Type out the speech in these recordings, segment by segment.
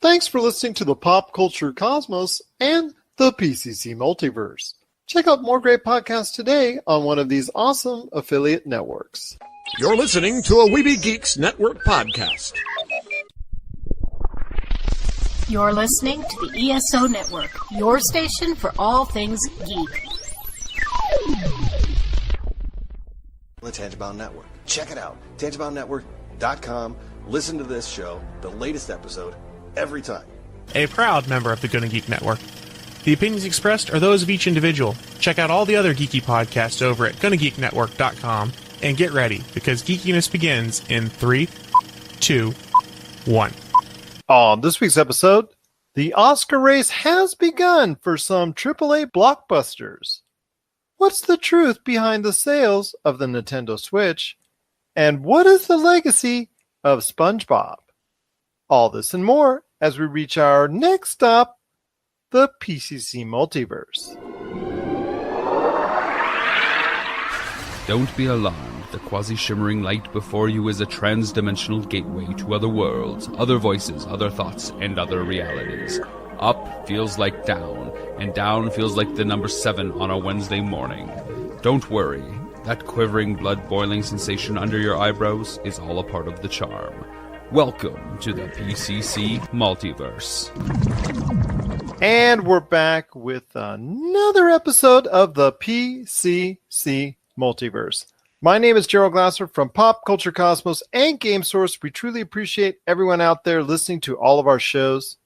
Thanks for listening to the Pop Culture Cosmos and the PCC Multiverse. Check out more great podcasts today on one of these awesome affiliate networks. You're listening to a Weeby Geeks Network podcast. You're listening to the ESO Network, your station for all things geek. The Tangibound Network. Check it out. TangiboundNetwork.com. Listen to this show, the latest episode, every time. A proud member of the Gonna Geek Network. The opinions expressed are those of each individual. Check out all the other geeky podcasts over at GonnaGeekNetwork.com and get ready, because geekiness begins in 3, 2, 1. On this week's episode, the Oscar race has begun for some AAA blockbusters. What's the truth behind the sales of the Nintendo Switch? And what is the legacy of Spongebob? All this and more as we reach our next stop, the PCC Multiverse. Don't be alarmed. The quasi-shimmering light before you is a trans-dimensional gateway to other worlds, other voices, other thoughts, and other realities. Up feels like down, and down feels like the number 7 on a Wednesday morning. Don't worry. That quivering, blood-boiling sensation under your eyebrows is all a part of the charm. Welcome to the PCC Multiverse. And we're back with another episode of the PCC Multiverse. My name is Gerald Glasser from Pop Culture Cosmos and Game Source. We truly appreciate everyone out there listening to all of our shows.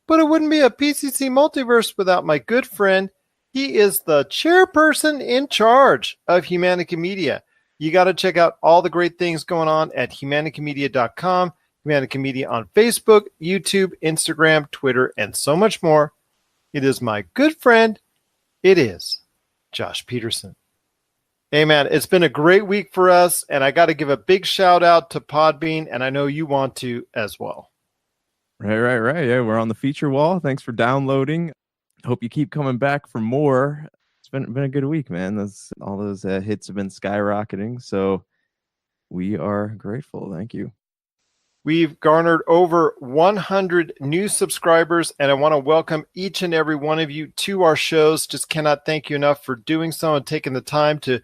But it wouldn't be a PCC Multiverse without my good friend. He is the chairperson in charge of Humanica Media. You got to check out all the great things going on at humanicamedia.com, Humanica Media on Facebook, YouTube, Instagram, Twitter, and so much more. It is my good friend. It is Josh Peterson. Hey, man, it's been a great week for us, and I got to give a big shout-out to Podbean, and I know you want to as well. Right. Yeah, we're on the feature wall. Thanks for downloading. Hope you keep coming back for more. It's been a good week, man. All those hits have been skyrocketing, so we are grateful. Thank you. We've garnered over 100 new subscribers, and I want to welcome each and every one of you to our shows. Just cannot thank you enough for doing so and taking the time to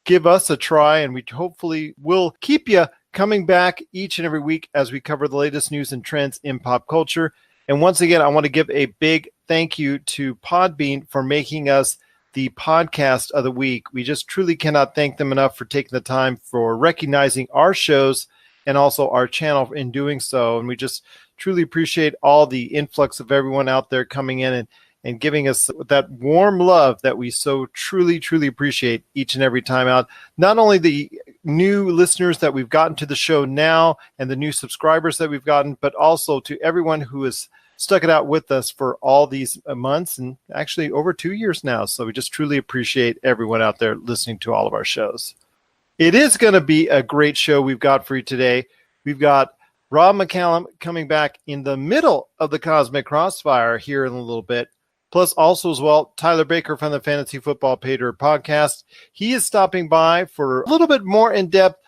give us a try, and we hopefully will keep you coming back each and every week as we cover the latest news and trends in pop culture. And once again, I want to give a big thank you to Podbean for making us the podcast of the week. We just truly cannot thank them enough for taking the time for recognizing our shows and also our channel in doing so. And we just truly appreciate all the influx of everyone out there coming in and giving us that warm love that we so truly, truly appreciate each and every time out. Not only the new listeners that we've gotten to the show now and the new subscribers that we've gotten, but also to everyone who has stuck it out with us for all these months and actually over 2 years now. So we just truly appreciate everyone out there listening to all of our shows. It is going to be a great show we've got for you today. We've got Rob McCallum coming back in the middle of the Cosmic Crossfire here in a little bit. Plus also as well, Tyler Baker from the Fantasy Football Paydirt podcast. He is stopping by for a little bit more in-depth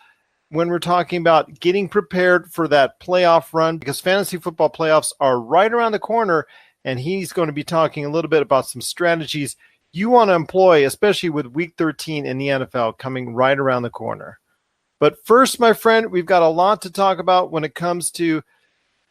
when we're talking about getting prepared for that playoff run, because fantasy football playoffs are right around the corner, and he's going to be talking a little bit about some strategies you want to employ, especially with Week 13 in the NFL coming right around the corner. But first, my friend, we've got a lot to talk about when it comes to,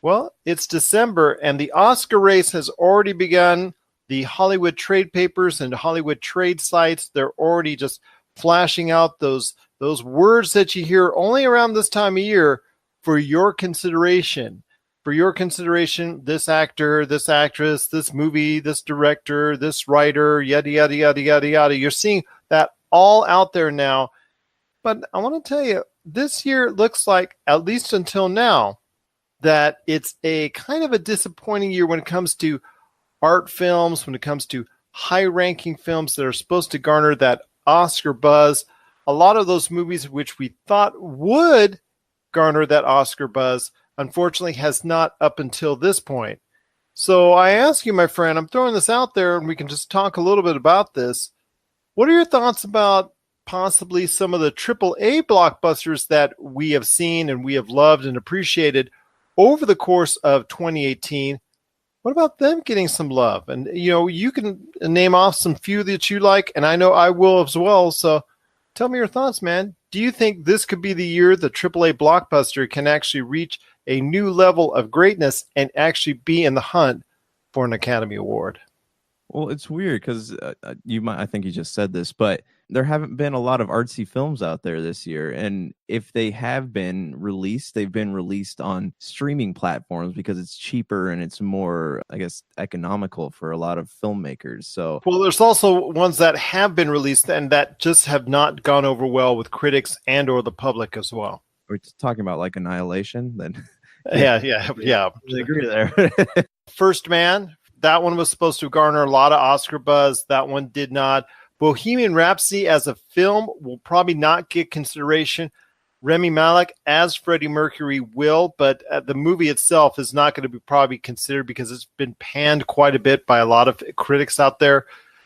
well, it's December, and the Oscar race has already begun. The Hollywood trade papers and Hollywood trade sites, they're already just flashing out those words that you hear only around this time of year for your consideration. For your consideration, this actor, this actress, this movie, this director, this writer, yada, yada, yada, yada, yada. You're seeing that all out there now. But I want to tell you, this year looks like, at least until now, that it's a kind of a disappointing year when it comes to art films, when it comes to high-ranking films that are supposed to garner that Oscar buzz. A lot of those movies which we thought would garner that Oscar buzz, unfortunately, has not up until this point. So I ask you, my friend, I'm throwing this out there, and we can just talk a little bit about this. What are your thoughts about possibly some of the AAA blockbusters that we have seen and we have loved and appreciated over the course of 2018? What about them getting some love? And, you can name off some few that you like, and I know I will as well. So tell me your thoughts, man. Do you think this could be the year the AAA blockbuster can actually reach a new level of greatness and actually be in the hunt for an Academy Award? Well, it's weird because I think you just said this, but there haven't been a lot of artsy films out there this year. And if they have been released, they've been released on streaming platforms because it's cheaper and it's more, I guess, economical for a lot of filmmakers. So, well, there's also ones that have been released and that just have not gone over well with critics and or the public as well. We're talking about like Annihilation, then. Yeah. I agree there. First Man. That one was supposed to garner a lot of Oscar buzz. That one did not. Bohemian Rhapsody as a film will probably not get consideration. Rami Malek as Freddie Mercury will, but the movie itself is not going to be probably considered because it's been panned quite a bit by a lot of critics out there.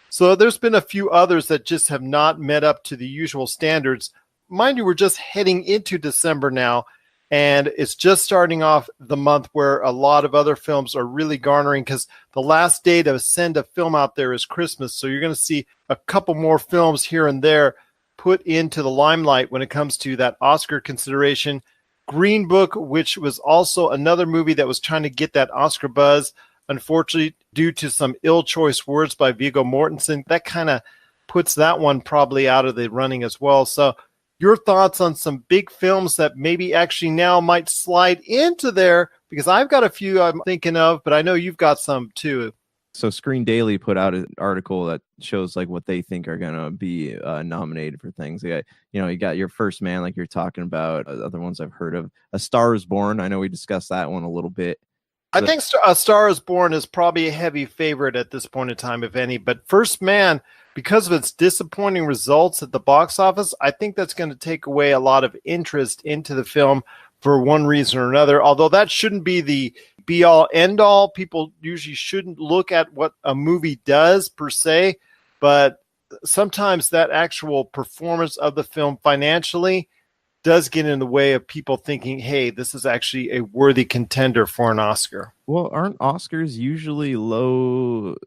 So there's been a few others that just have not met up to the usual standards. Mind you, we're just heading into December now, and it's just starting off the month where a lot of other films are really garnering, because the last day to send a film out there is Christmas. So you're going to see a couple more films here and there put into the limelight when it comes to that Oscar consideration. Green Book, which was also another movie that was trying to get that Oscar buzz, unfortunately, due to some ill-choice words by Viggo Mortensen, that kind of puts that one probably out of the running as well. So your thoughts on some big films that maybe actually now might slide into there? Because I've got a few I'm thinking of, but I know you've got some too. So Screen Daily put out an article that shows like what they think are going to be nominated for things. You got Your First Man, like you're talking about. Other ones I've heard of. A Star Is Born. I know we discussed that one a little bit. I think A Star Is Born is probably a heavy favorite at this point in time, if any. But First Man, because of its disappointing results at the box office, I think that's going to take away a lot of interest into the film for one reason or another. Although that shouldn't be the be-all, end-all. People usually shouldn't look at what a movie does per se, but sometimes that actual performance of the film financially does get in the way of people thinking, hey, this is actually a worthy contender for an Oscar. Well, aren't Oscars usually low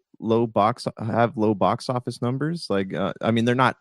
box office numbers? Like, I mean, they're not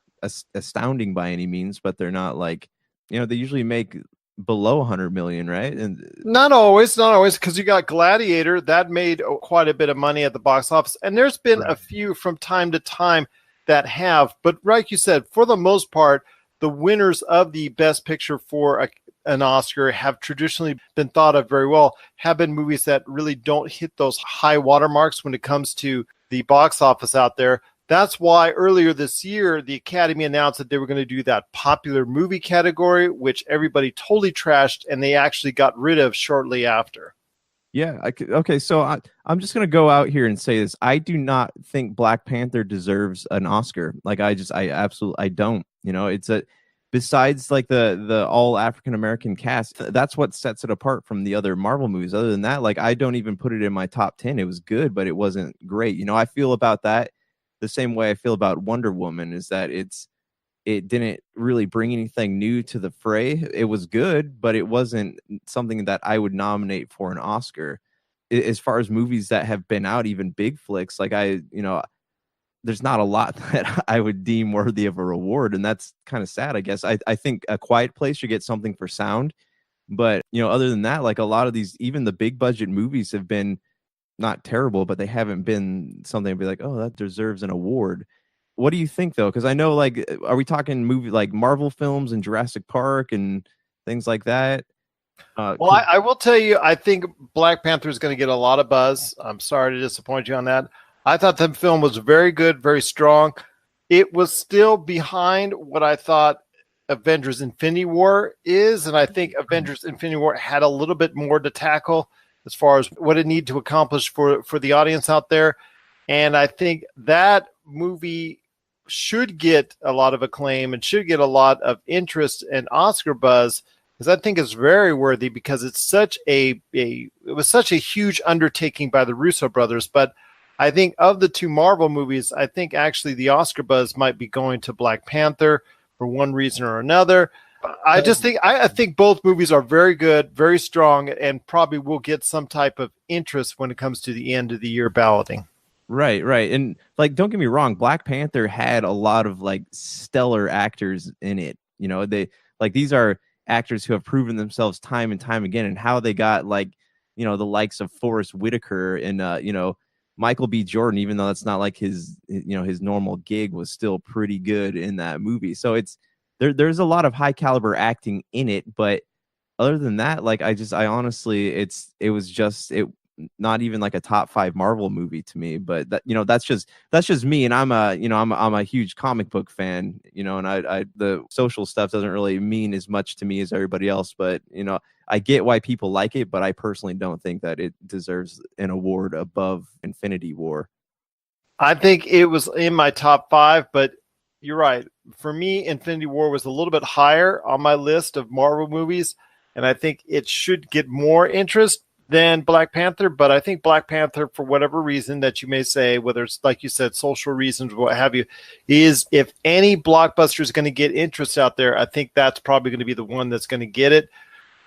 astounding by any means, but they're not like, they usually make below 100 million, right? And not always, because you got Gladiator that made quite a bit of money at the box office, and there's been a few from time to time that have, but like you said, for the most part, the winners of the Best Picture for an Oscar have traditionally been thought of very well, have been movies that really don't hit those high watermarks when it comes to the box office out there. That's why earlier this year, the Academy announced that they were going to do that popular movie category, which everybody totally trashed, and they actually got rid of shortly after. Yeah. Okay. So I'm just going to go out here and say this. I do not think Black Panther deserves an Oscar. Like, I don't, it's besides like the all African-American cast, that's what sets it apart from the other Marvel movies. Other than that, like, I don't even put it in my top 10. It was good, but it wasn't great. I feel about that the same way I feel about Wonder Woman, is that it didn't really bring anything new to the fray. It was good, but it wasn't something that I would nominate for an Oscar. As far as movies that have been out, even big flicks, like there's not a lot that I would deem worthy of a reward. And that's kind of sad, I guess. I think A Quiet Place should get something for sound. But, other than that, like a lot of these, even the big budget movies have been not terrible, but they haven't been something to be like, oh, that deserves an award. What do you think, though? Because I know, like, are we talking movie like Marvel films and Jurassic Park and things like that? I will tell you, I think Black Panther is going to get a lot of buzz. I'm sorry to disappoint you on that. I thought the film was very good, very strong. It was still behind what I thought Avengers Infinity War is, and I think Avengers Infinity War had a little bit more to tackle as far as what it needed to accomplish for the audience out there. And I think that movie should get a lot of acclaim and should get a lot of interest and Oscar buzz, because I think it's very worthy, because it's such it was such a huge undertaking by the Russo brothers. But I think of the two Marvel movies, I think actually the Oscar buzz might be going to Black Panther for one reason or another. I just think I think both movies are very good, very strong, and probably will get some type of interest when it comes to the end of the year balloting. Right. And like, don't get me wrong, Black Panther had a lot of like stellar actors in it. They like, these are actors who have proven themselves time and time again, and how they got like, the likes of Forrest Whitaker and Michael B. Jordan, even though that's not like his normal gig, was still pretty good in that movie. So there's a lot of high caliber acting in it, but other than that, like, I honestly, it was not even like a top 5 Marvel movie to me. But that's just me, and I'm a huge comic book fan, and I the social stuff doesn't really mean as much to me as everybody else. But I get why people like it, but I personally don't think that it deserves an award above Infinity War. I think it was in my top 5, but you're right. For me, Infinity War was a little bit higher on my list of Marvel movies, and I think it should get more interest than Black Panther. But I think Black Panther, for whatever reason that you may say, whether it's, like you said, social reasons, what have you, is if any blockbuster is going to get interest out there, I think that's probably going to be the one that's going to get it.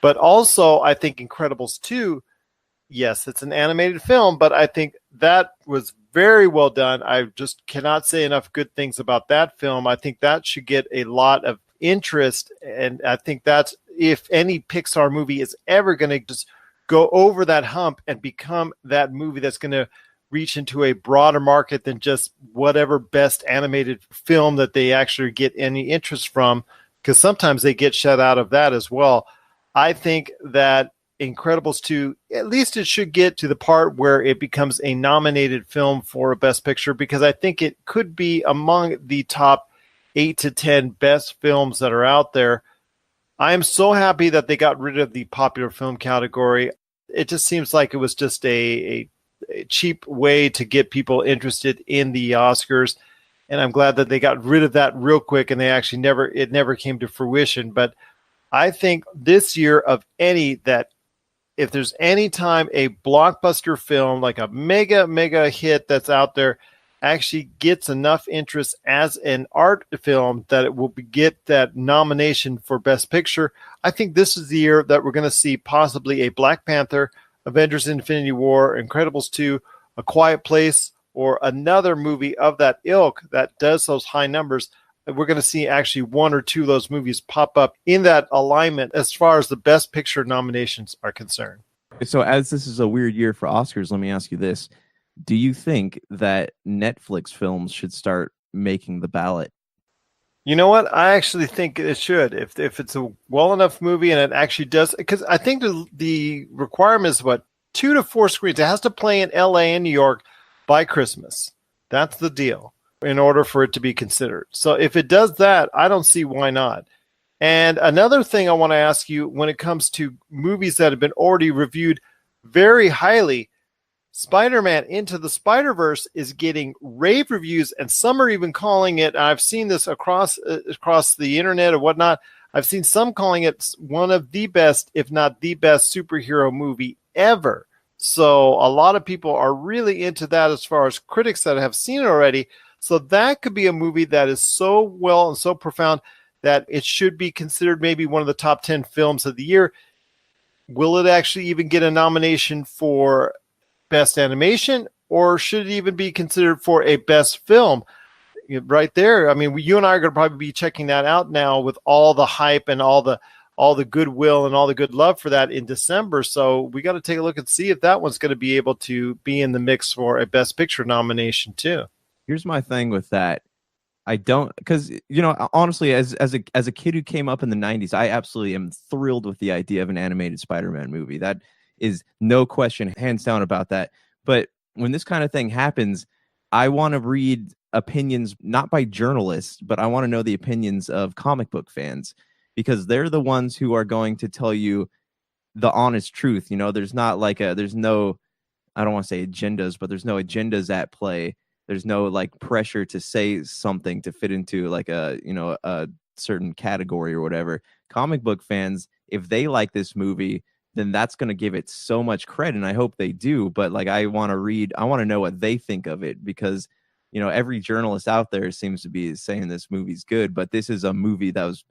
But also, I think Incredibles 2, yes, it's an animated film, but I think that was very well done. I just cannot say enough good things about that film. I think that should get a lot of interest, and I think that's, if any Pixar movie is ever going to just go over that hump and become that movie that's going to reach into a broader market than just whatever best animated film that they actually get any interest from, because sometimes they get shut out of that as well. I think that Incredibles 2, at least it should get to the part where it becomes a nominated film for a Best Picture, because I think it could be among the top 8 to 10 best films that are out there. I am so happy that they got rid of the popular film category. It just seems like it was just a cheap way to get people interested in the Oscars. And I'm glad that they got rid of that real quick, and it never came to fruition. But I think this year, of any, that if there's any time a blockbuster film, like a mega hit that's out there, actually gets enough interest as an art film that it will get that nomination for Best Picture, I think this is the year that we're going to see possibly a Black Panther, Avengers Infinity War, Incredibles 2, A Quiet Place, or another movie of that ilk that does those high numbers. We're going to see actually one or two of those movies pop up in that alignment as far as the Best Picture nominations are concerned. So as this is a weird year for Oscars, let me ask you this. Do you think that Netflix films should start making the ballot? You know what? I actually think it should. If it's a well enough movie and it actually does, because I think the requirement is 2 to 4 screens. It has to play in LA and New York by Christmas. That's the deal in order for it to be considered. So if it does that, I don't see why not. And another thing I want to ask you, when it comes to movies that have been already reviewed very highly, Spider-Man Into the Spider-Verse is getting rave reviews, and some are even calling it, I've seen this across the internet or whatnot, I've seen some calling it one of the best, if not the best, superhero movie ever. So a lot of people are really into that as far as critics that have seen it already. So that could be a movie that is so well and so profound that it should be considered maybe one of the top 10 films of the year. Will it actually even get a nomination for Best Animation, or should it even be considered for a Best Film? Right there. I mean, you and I are going to probably be checking that out now with all the hype and all the goodwill and all the good love for that in December. So we got to take a look and see if that one's going to be able to be in the mix for a Best Picture nomination too. Here's my thing with that. I don't, because honestly, as a kid who came up in the 90s, I absolutely am thrilled with the idea of an animated Spider-Man movie. That is no question, hands down, about that. But when this kind of thing happens, I want to read opinions, not by journalists, but I want to know the opinions of comic book fans, because they're the ones who are going to tell you the honest truth. There's not like there's no, I don't want to say agendas, but there's no agendas at play. There's no like pressure to say something to fit into like a certain category or whatever. Comic book fans, if they like this movie, then that's going to give it so much credit, and I hope they do. But like, I want to know what they think of it, because every journalist out there seems to be saying this movie's good, but this is a movie that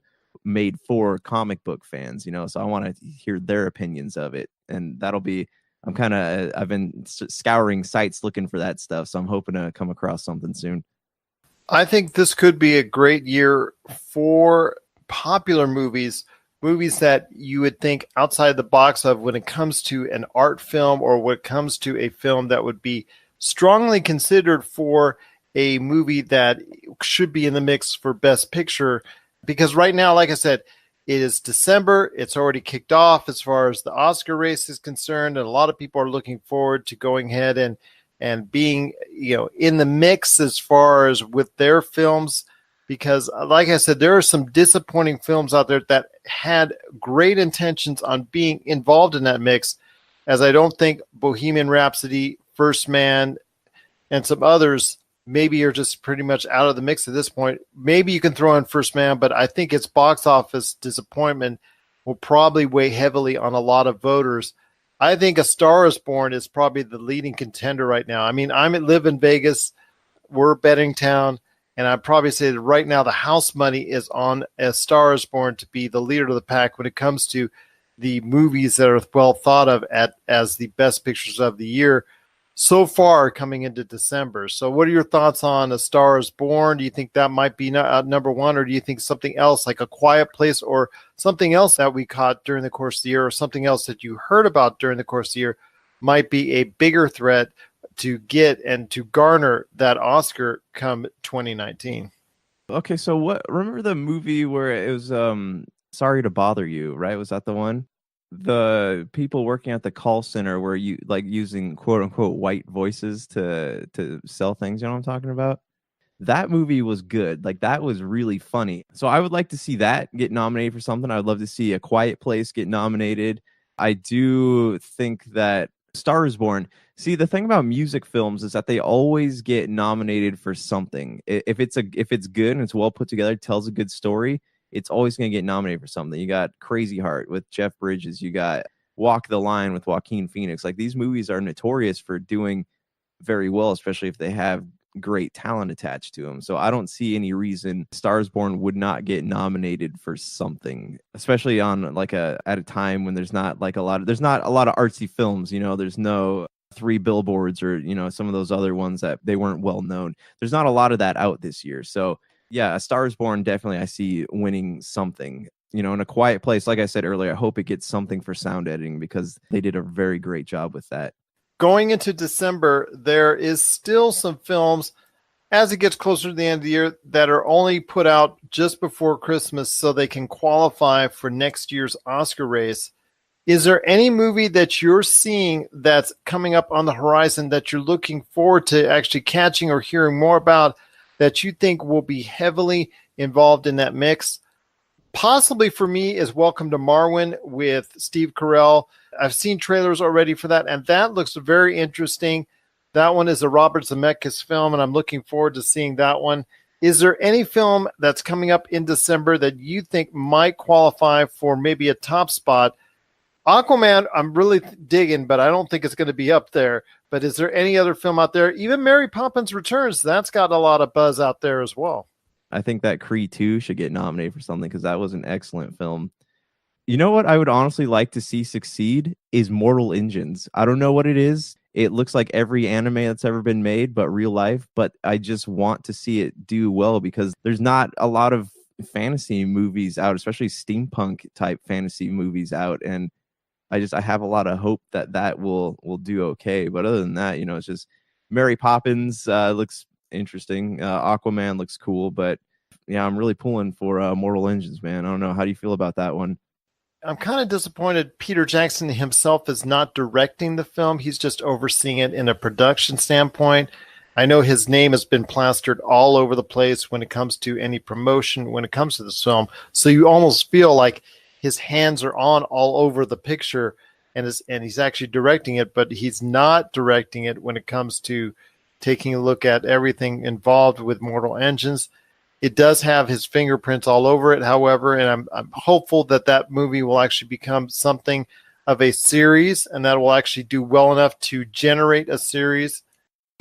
made for comic book fans, so I want to hear their opinions of it. And I've been scouring sites looking for that stuff. So I'm hoping to come across something soon. I think this could be a great year for popular movies that you would think outside the box of when it comes to an art film, or when it comes to a film that would be strongly considered for a movie that should be in the mix for Best Picture. Because right now, like I said, it is December. It's already kicked off as far as the Oscar race is concerned, and a lot of people are looking forward to going ahead and being, in the mix as far as with their films. Because like I said, there are some disappointing films out there that had great intentions on being involved in that mix, as I don't think Bohemian Rhapsody, First Man, and some others maybe are just pretty much out of the mix at this point. Maybe you can throw in First Man, but I think its box office disappointment will probably weigh heavily on a lot of voters. I think A Star is Born is probably the leading contender right now. I mean, I live in Vegas. We're a betting town. And I'd probably say that right now the house money is on A Star is Born to be the leader of the pack when it comes to the movies that are well thought of as the best pictures of the year so far coming into December. So what are your thoughts on A Star is Born? Do you think that might be number one, or do you think something else like A Quiet Place, or something else that we caught during the course of the year, or something else that you heard about during the course of the year might be a bigger threat to get and to garner that Oscar come 2019? Okay, so remember the movie where it was Sorry to Bother You, right? Was that the one? The people working at the call center were using quote unquote white voices to sell things, you know what I'm talking about? That movie was good. Like, that was really funny. So I would like to see that get nominated for something. I would love to see A Quiet Place get nominated. I do think that Star is Born. See, the thing about music films is that they always get nominated for something. If it's good and it's well put together, tells a good story, it's always going to get nominated for something. You got Crazy Heart with Jeff Bridges. You got Walk the Line with Joaquin Phoenix. Like, these movies are notorious for doing very well, especially if they have great talent attached to them. So I don't see any reason Star is Born would not get nominated for something, especially on at a time when there's not a lot of artsy films. There's no Three Billboards or some of those other ones that they weren't well known. There's not a lot of that out this year. So yeah, A Star is Born definitely I see winning something. In A Quiet Place, like I said earlier, I hope it gets something for sound editing because they did a very great job with that. Going into December, there is still some films as it gets closer to the end of the year that are only put out just before Christmas so they can qualify for next year's Oscar race. Is there any movie that you're seeing that's coming up on the horizon that you're looking forward to actually catching or hearing more about that you think will be heavily involved in that mix? Possibly for me is Welcome to Marwen with Steve Carell. I've seen trailers already for that, and that looks very interesting. That one is a Robert Zemeckis film, and I'm looking forward to seeing that one. Is there any film that's coming up in December that you think might qualify for maybe a top spot? Aquaman, I'm really digging, but I don't think it's going to be up there. But is there any other film out there? Even Mary Poppins Returns, that's got a lot of buzz out there as well. I think that Creed 2 should get nominated for something because that was an excellent film. You know what I would honestly like to see succeed is Mortal Engines. I don't know what it is. It looks like every anime that's ever been made, but real life. But I just want to see it do well because there's not a lot of fantasy movies out, especially steampunk type fantasy movies out. And I have a lot of hope that will do okay. But other than that, it's just Mary Poppins looks interesting. Aquaman looks cool, but yeah, I'm really pulling for Mortal Engines, man. I don't know. How do you feel about that one? I'm kind of disappointed Peter Jackson himself is not directing the film. He's just overseeing it in a production standpoint. I know his name has been plastered all over the place when it comes to any promotion, when it comes to this film. So you almost feel like his hands are on all over the picture and he's actually directing it, but he's not directing it when it comes to taking a look at everything involved with Mortal Engines. It does have his fingerprints all over it, however, and I'm hopeful that movie will actually become something of a series and that will actually do well enough to generate a series.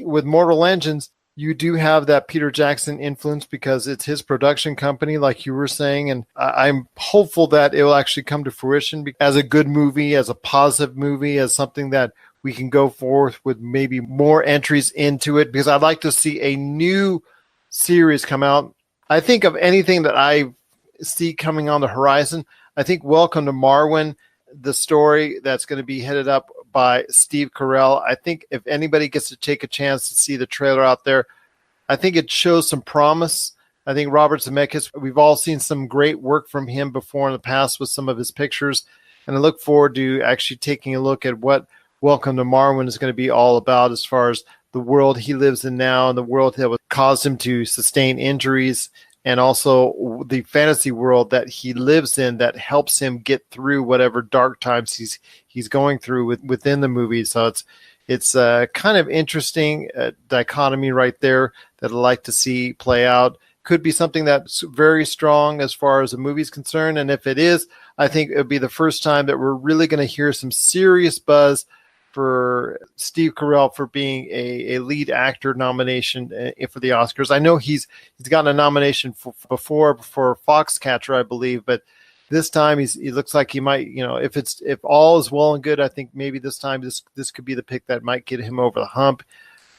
With Mortal Engines, you do have that Peter Jackson influence because it's his production company, like you were saying. And I'm hopeful that it will actually come to fruition as a good movie, as a positive movie, as something that we can go forth with maybe more entries into it, because I'd like to see a new series come out. I think of anything that I see coming on the horizon, I think Welcome to Marwen, the story that's going to be headed up by Steve Carell. I think if anybody gets to take a chance to see the trailer out there, I think it shows some promise. I think Robert Zemeckis, we've all seen some great work from him before in the past with some of his pictures, and I look forward to actually taking a look at what Welcome to Marwen is going to be all about, as far as the world he lives in now and the world that would cause him to sustain injuries, and also the fantasy world that he lives in that helps him get through whatever dark times he's going through within the movie. So it's a kind of interesting dichotomy right there that I'd like to see play out. Could be something that's very strong as far as the movie's concerned, and if it is, I think it would be the first time that we're really going to hear some serious buzz for Steve Carell for being a lead actor nomination for the Oscars. I know he's gotten a nomination before for Foxcatcher, I believe, but this time he looks like he might, if all is well and good, I think maybe this time this could be the pick that might get him over the hump.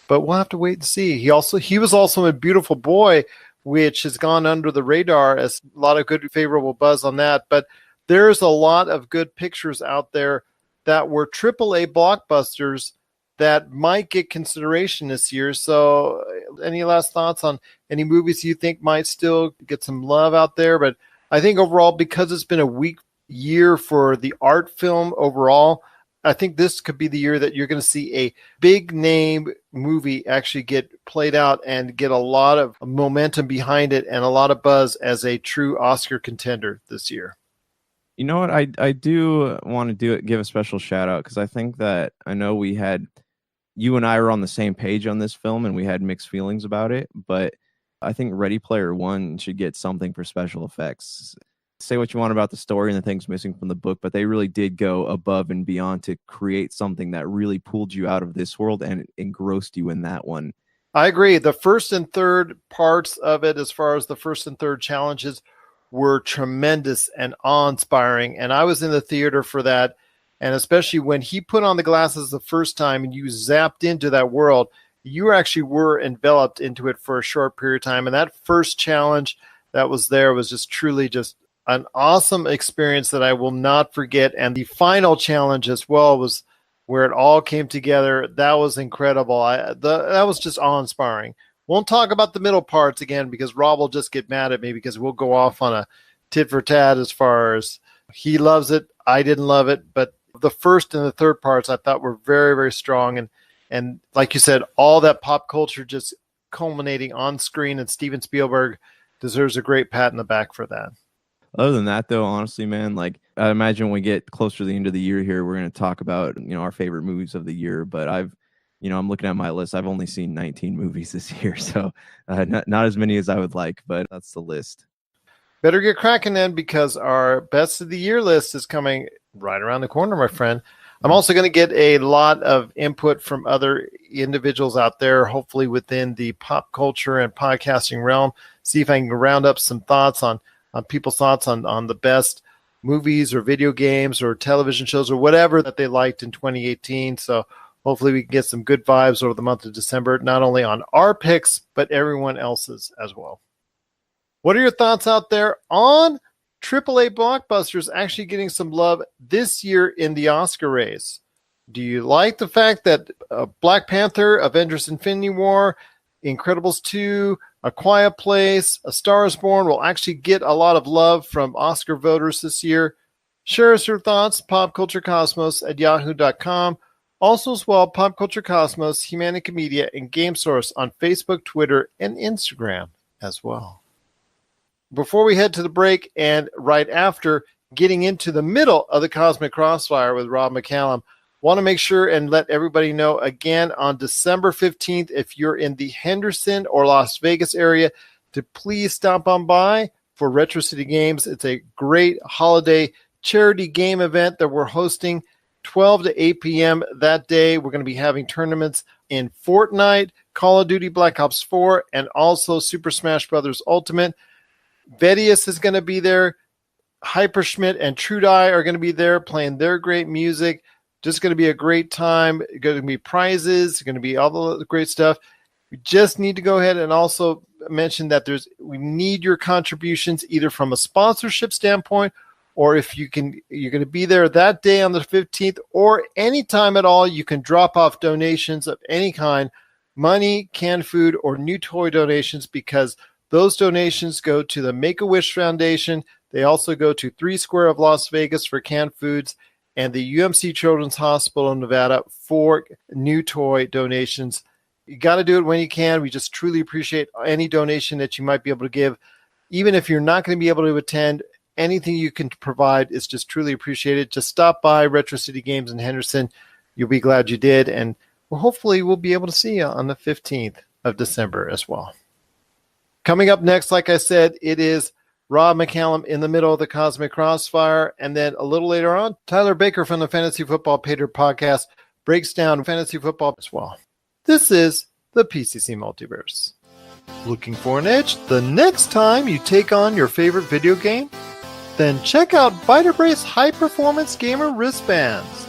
But we'll have to wait and see. He was also in Beautiful Boy, which has gone under the radar, as a lot of good favorable buzz on that. But there's a lot of good pictures out there that were AAA blockbusters that might get consideration this year. So any last thoughts on any movies you think might still get some love out there? But I think overall, because it's been a weak year for the art film overall, I think this could be the year that you're going to see a big name movie actually get played out and get a lot of momentum behind it and a lot of buzz as a true Oscar contender this year. You know what? I do want to give a special shout out, because I know you and I were on the same page on this film and we had mixed feelings about it, but I think Ready Player One should get something for special effects. Say what you want about the story and the things missing from the book, but they really did go above and beyond to create something that really pulled you out of this world and engrossed you in that one. I agree. The first and third parts of it, as far as the first and third challenges, were tremendous and awe-inspiring. And I was in the theater for that. And especially when he put on the glasses the first time and you zapped into that world, you actually were enveloped into it for a short period of time. And that first challenge that was there was just truly just an awesome experience that I will not forget. And the final challenge as well was where it all came together. That was incredible. That was just awe-inspiring. Won't talk about the middle parts again, because Rob will just get mad at me, because we'll go off on a tit for tat as far as he loves it. I didn't love it, but the first and the third parts I thought were very, very strong. And like you said, all that pop culture just culminating on screen, and Steven Spielberg deserves a great pat in the back for that. Other than that, though, honestly, man, like I imagine when we get closer to the end of the year here, we're going to talk about, our favorite movies of the year. But I'm looking at my list. I've only seen 19 movies this year, so not as many as I would like, but that's the list. Better get cracking then, because our best of the year list is coming right around the corner, my friend. I'm also going to get a lot of input from other individuals out there, hopefully within the pop culture and podcasting realm. See if I can round up some thoughts on people's thoughts on the best movies or video games or television shows or whatever that they liked in 2018. So hopefully we can get some good vibes over the month of December, not only on our picks, but everyone else's as well. What are your thoughts out there on AAA blockbusters actually getting some love this year in the Oscar race? Do you like the fact that Black Panther, Avengers Infinity War, Incredibles 2, A Quiet Place, A Star is Born will actually get a lot of love from Oscar voters this year? Share us your thoughts, popculturecosmos@yahoo.com. Also as well, Pop Culture Cosmos, Humanica Media, and Game Source on Facebook, Twitter, and Instagram as well. Before we head to the break, and right after getting into the middle of the Cosmic Crossfire with Rob McCallum, want to make sure and let everybody know again on December 15th, if you're in the Henderson or Las Vegas area, to please stop on by for Retro City Games. It's a great holiday charity game event that we're hosting 12 to 8 p.m. that day. We're going to be having tournaments in Fortnite, Call of Duty Black Ops 4, and also Super Smash Bros. Ultimate. Vedius is going to be there. Hyperschmidt and Trudai are going to be there playing their great music. Just going to be a great time. Going to be prizes. Going to be all the great stuff. We just need to go ahead and also mention that we need your contributions either from a sponsorship standpoint, or if you're going to be there that day on the 15th, or anytime at all, you can drop off donations of any kind, money, canned food, or new toy donations, because those donations go to the Make-A-Wish Foundation. They also go to 3 Square of Las Vegas for canned foods, and the UMC Children's Hospital in Nevada for new toy donations. You got to do it when you can. We just truly appreciate any donation that you might be able to give. Even if you're not going to be able to attend, anything you can provide is just truly appreciated. Just stop by Retro City Games in Henderson. You'll be glad you did. And hopefully we'll be able to see you on the 15th of December as well. Coming up next, like I said, it is Rob McCallum in the middle of the Cosmic Crossfire. And then a little later on, Tyler Baker from the Fantasy Football Pater podcast breaks down fantasy football as well. This is the PCC Multiverse. Looking for an edge the next time you take on your favorite video game? Then check out Vitabrace High Performance Gamer Wristbands.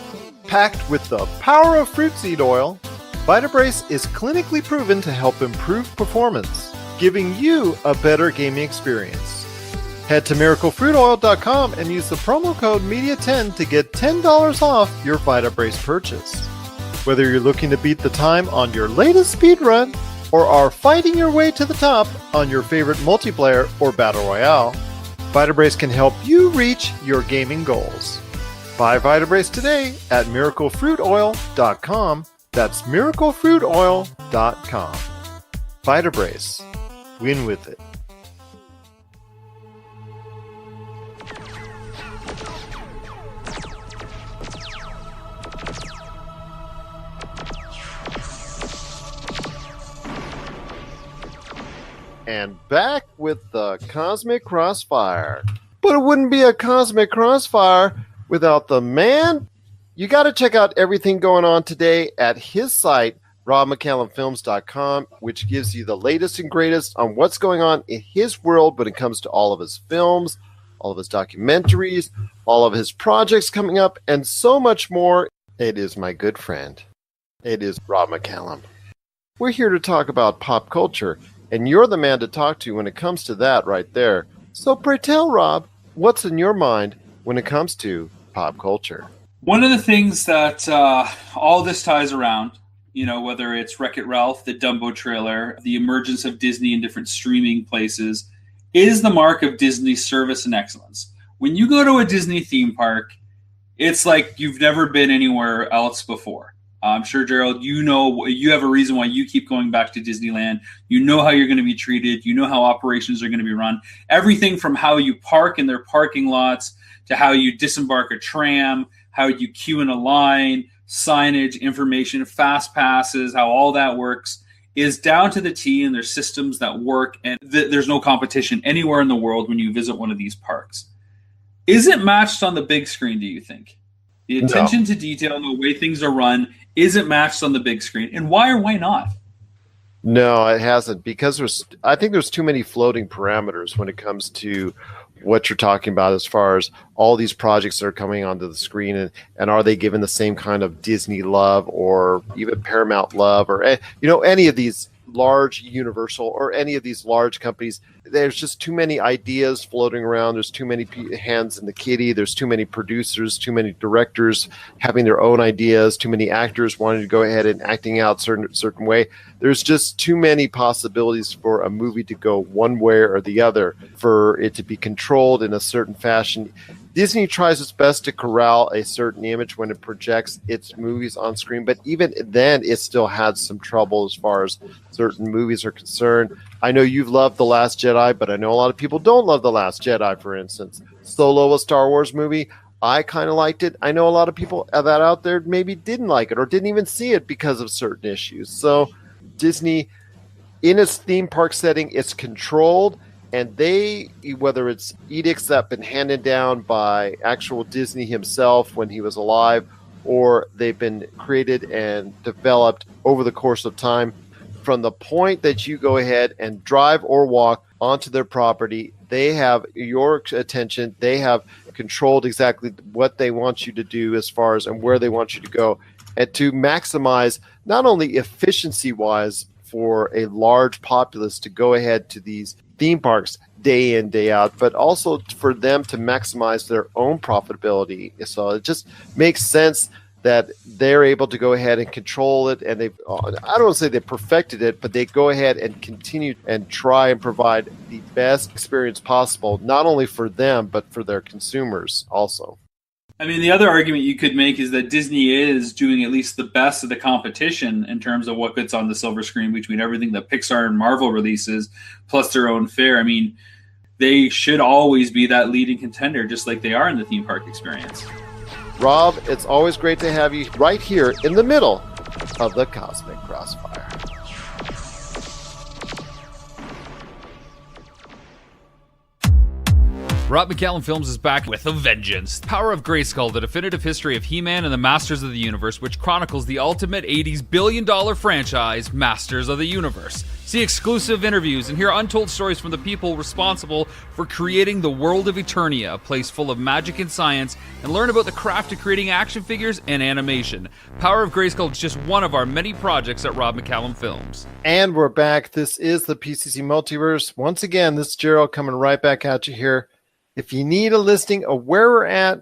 Packed with the power of fruit seed oil, Vitabrace is clinically proven to help improve performance, giving you a better gaming experience. Head to miraclefruitoil.com and use the promo code MEDIA10 to get $10 off your Vitabrace purchase. Whether you're looking to beat the time on your latest speedrun or are fighting your way to the top on your favorite multiplayer or battle royale, Vitabrace can help you reach your gaming goals. Buy Vitabrace today at miraclefruitoil.com. That's miraclefruitoil.com. Vitabrace. Win with it. And back with the Cosmic Crossfire. But it wouldn't be a Cosmic Crossfire without the man. You got to check out everything going on today at his site, robmccallumfilms.com, which gives you the latest and greatest on what's going on in his world when it comes to all of his films, all of his documentaries, all of his projects coming up, and so much more. It is my good friend. It is Rob McCallum. We're here to talk about pop culture, and you're the man to talk to when it comes to that right there. So pray tell, Rob, what's in your mind when it comes to pop culture? One of the things that all this ties around, whether it's Wreck-It Ralph, the Dumbo trailer, the emergence of Disney in different streaming places, is the mark of Disney's service and excellence. When you go to a Disney theme park, it's like you've never been anywhere else before. I'm sure, Gerald, you have a reason why you keep going back to Disneyland. You know how you're going to be treated. You know how operations are going to be run. Everything from how you park in their parking lots to how you disembark a tram, how you queue in a line, signage, information, fast passes, how all that works is down to the T, and there's systems that work, and there's no competition anywhere in the world when you visit one of these parks. Is it matched on the big screen, do you think? The attention to detail and the way things are run isn't matched on the big screen. And why or why not? No, it hasn't, because I think there's too many floating parameters when it comes to what you're talking about as far as all these projects that are coming onto the screen, and are they given the same kind of Disney love or even Paramount love or any of these large Universal or any of these large companies. There's just too many ideas floating around. There's too many hands in the kitty. There's too many producers, too many directors having their own ideas, too many actors wanting to go ahead and acting out certain way. There's just too many possibilities for a movie to go one way or the other, for it to be controlled in a certain fashion. Disney tries its best to corral a certain image when it projects its movies on screen, but even then it still has some trouble as far as certain movies are concerned. I know you've loved The Last Jedi, but I know a lot of people don't love The Last Jedi, for instance. Solo, a Star Wars movie, I kind of liked it. I know a lot of people that out there maybe didn't like it or didn't even see it because of certain issues. So Disney, in its theme park setting, it's controlled, and they, whether it's edicts that have been handed down by actual Disney himself when he was alive, or they've been created and developed over the course of time, From the point that you go ahead and drive or walk onto their property, they have your attention. They have controlled exactly what they want you to do as far as and where they want you to go, and to maximize not only efficiency wise for a large populace to go ahead to these theme parks day in, day out, but also for them to maximize their own profitability. So it just makes sense that they're able to go ahead and control it, and I don't want to say they perfected it, but they go ahead and continue and try and provide the best experience possible, not only for them, but for their consumers also. I mean, the other argument you could make is that Disney is doing at least the best of the competition in terms of what gets on the silver screen between everything that Pixar and Marvel releases, plus their own fare. I mean, they should always be that leading contender, just like they are in the theme park experience. Rob, it's always great to have you right here in the middle of the Cosmic Crossfire. Rob McCallum Films is back with a vengeance. Power of Grayskull, the definitive history of He-Man and the Masters of the Universe, which chronicles the ultimate 80s billion-dollar franchise, Masters of the Universe. See exclusive interviews and hear untold stories from the people responsible for creating the world of Eternia, a place full of magic and science, and learn about the craft of creating action figures and animation. Power of Grayskull is just one of our many projects at Rob McCallum Films. And we're back. This is the PCC Multiverse. Once again, this is Gerald coming right back at you here. If you need a listing of where we're at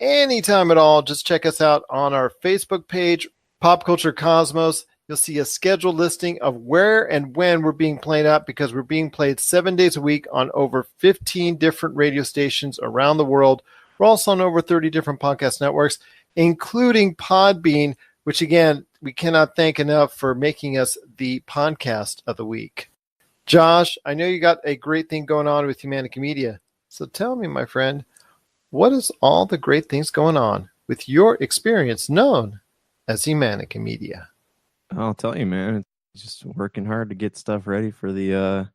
anytime at all, just check us out on our Facebook page, Pop Culture Cosmos. You'll see a scheduled listing of where and when we're being played at, because we're being played 7 days a week on over 15 different radio stations around the world. We're also on over 30 different podcast networks, including Podbean, which again, we cannot thank enough for making us the podcast of the week. Josh, I know you got a great thing going on with Humanica Media. So tell me, my friend, what is all the great things going on with your experience known as Humanica Media? I'll tell you, man, just working hard to get stuff ready for the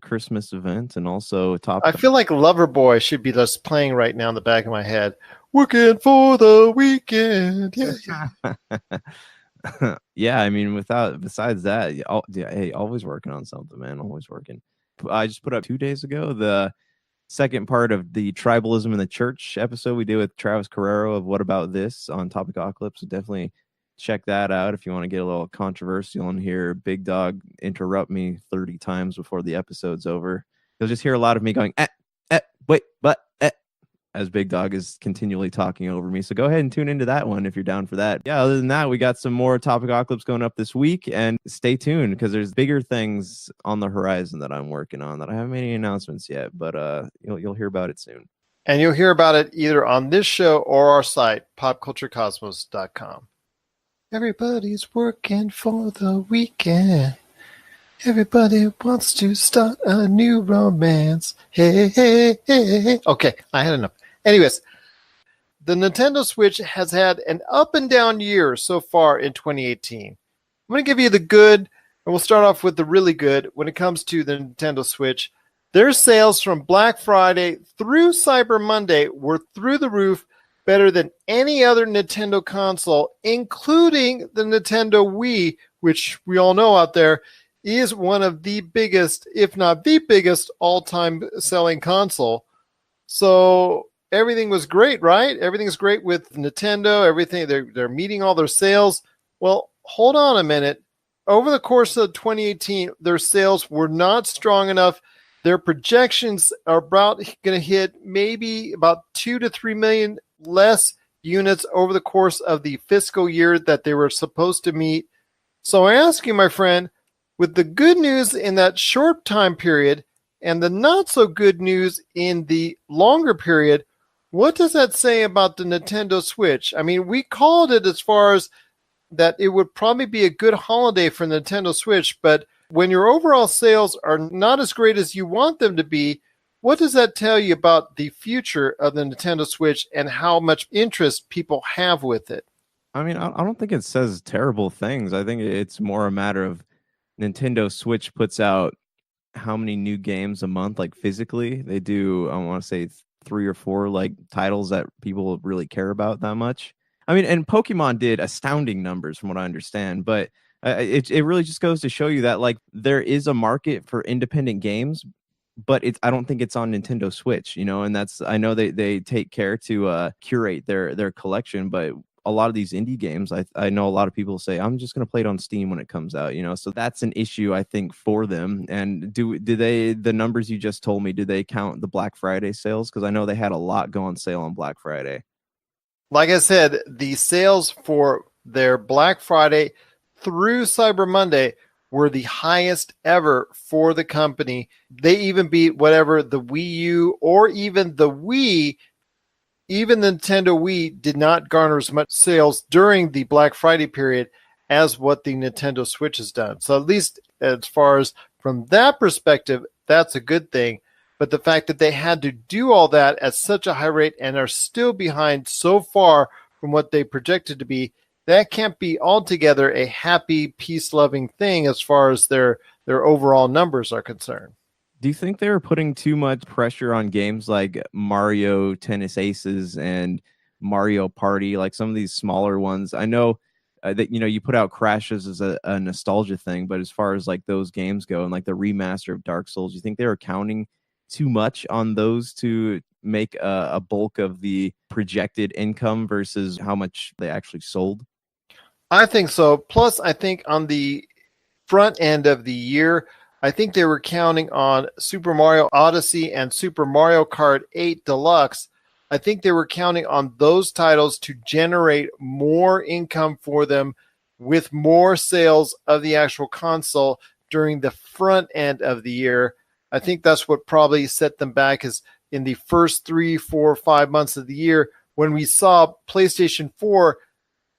Christmas event, and also I feel like Loverboy should be just playing right now in the back of my head. Working for the weekend. Yeah. Yeah, I mean, besides that, hey, always working on something, man. Always working. I just put up 2 days ago the second part of the Tribalism in the Church episode we did with Travis Carrero of What About This on Topicocalypse. So definitely check that out if you want to get a little controversial and hear Big Dog interrupt me 30 times before the episode's over. You'll just hear a lot of me going, wait, but, as Big Dog is continually talking over me. So go ahead and tune into that one if you're down for that. Yeah, other than that, we got some more Topicocalypse going up this week, and stay tuned because there's bigger things on the horizon that I'm working on that I haven't made any announcements yet, but you'll hear about it soon. And you'll hear about it either on this show or our site, popculturecosmos.com. Everybody's working for the weekend. Everybody wants to start a new romance. Hey, hey, hey. Okay, I had enough. Anyways, the Nintendo Switch has had an up and down year so far in 2018. I'm going to give you the good, and we'll start off with the really good when it comes to the Nintendo Switch. Their sales from Black Friday through Cyber Monday were through the roof, better than any other Nintendo console, including the Nintendo Wii, which we all know out there is one of the biggest, if not the biggest, all-time selling console. So everything was great, right? Everything's great with Nintendo. Everything, they're meeting all their sales. Well, hold on a minute. Over the course of 2018, their sales were not strong enough. Their projections are about going to hit maybe about 2 to 3 million less units over the course of the fiscal year that they were supposed to meet. So I ask you, my friend, with the good news in that short time period and the not so good news in the longer period, what does that say about the Nintendo Switch? I mean, we called it as far as that it would probably be a good holiday for Nintendo Switch, but when your overall sales are not as great as you want them to be, what does that tell you about the future of the Nintendo Switch and how much interest people have with it? I mean, I don't think it says terrible things. I think it's more a matter of Nintendo Switch puts out how many new games a month, like physically. They do, I want to say 3 or 4 like titles that people really care about that much. I mean, and Pokemon did astounding numbers from what I understand, but It really just goes to show you that like there is a market for independent games, but I don't think it's on Nintendo Switch, you know, and that's, I know they take care to curate their collection, but a lot of these indie games, I know a lot of people say, I'm just going to play it on Steam when it comes out, you know, so that's an issue, I think, for them. And do they, the numbers you just told me, do they count the Black Friday sales? Because I know they had a lot go on sale on Black Friday. Like I said, the sales for their Black Friday through Cyber Monday were the highest ever for the company. They even beat whatever the Wii U or even the Wii. Even the Nintendo Wii did not garner as much sales during the Black Friday period as what the Nintendo Switch has done. So at least as far as from that perspective, that's a good thing. But the fact that they had to do all that at such a high rate and are still behind so far from what they projected to be, that can't be altogether a happy, peace-loving thing as far as their overall numbers are concerned. Do you think they were putting too much pressure on games like Mario Tennis Aces and Mario Party, like some of these smaller ones? I know that, you know, you put out Crashes as a nostalgia thing, but as far as like those games go and like the remaster of Dark Souls, you think they were counting too much on those to make a bulk of the projected income versus how much they actually sold? I think so. Plus, I think on the front end of the year, I think they were counting on Super Mario Odyssey and Super Mario Kart 8 Deluxe. I think they were counting on those titles to generate more income for them with more sales of the actual console during the front end of the year. I think that's what probably set them back, is in the first 3, 4, 5 months of the year when we saw PlayStation 4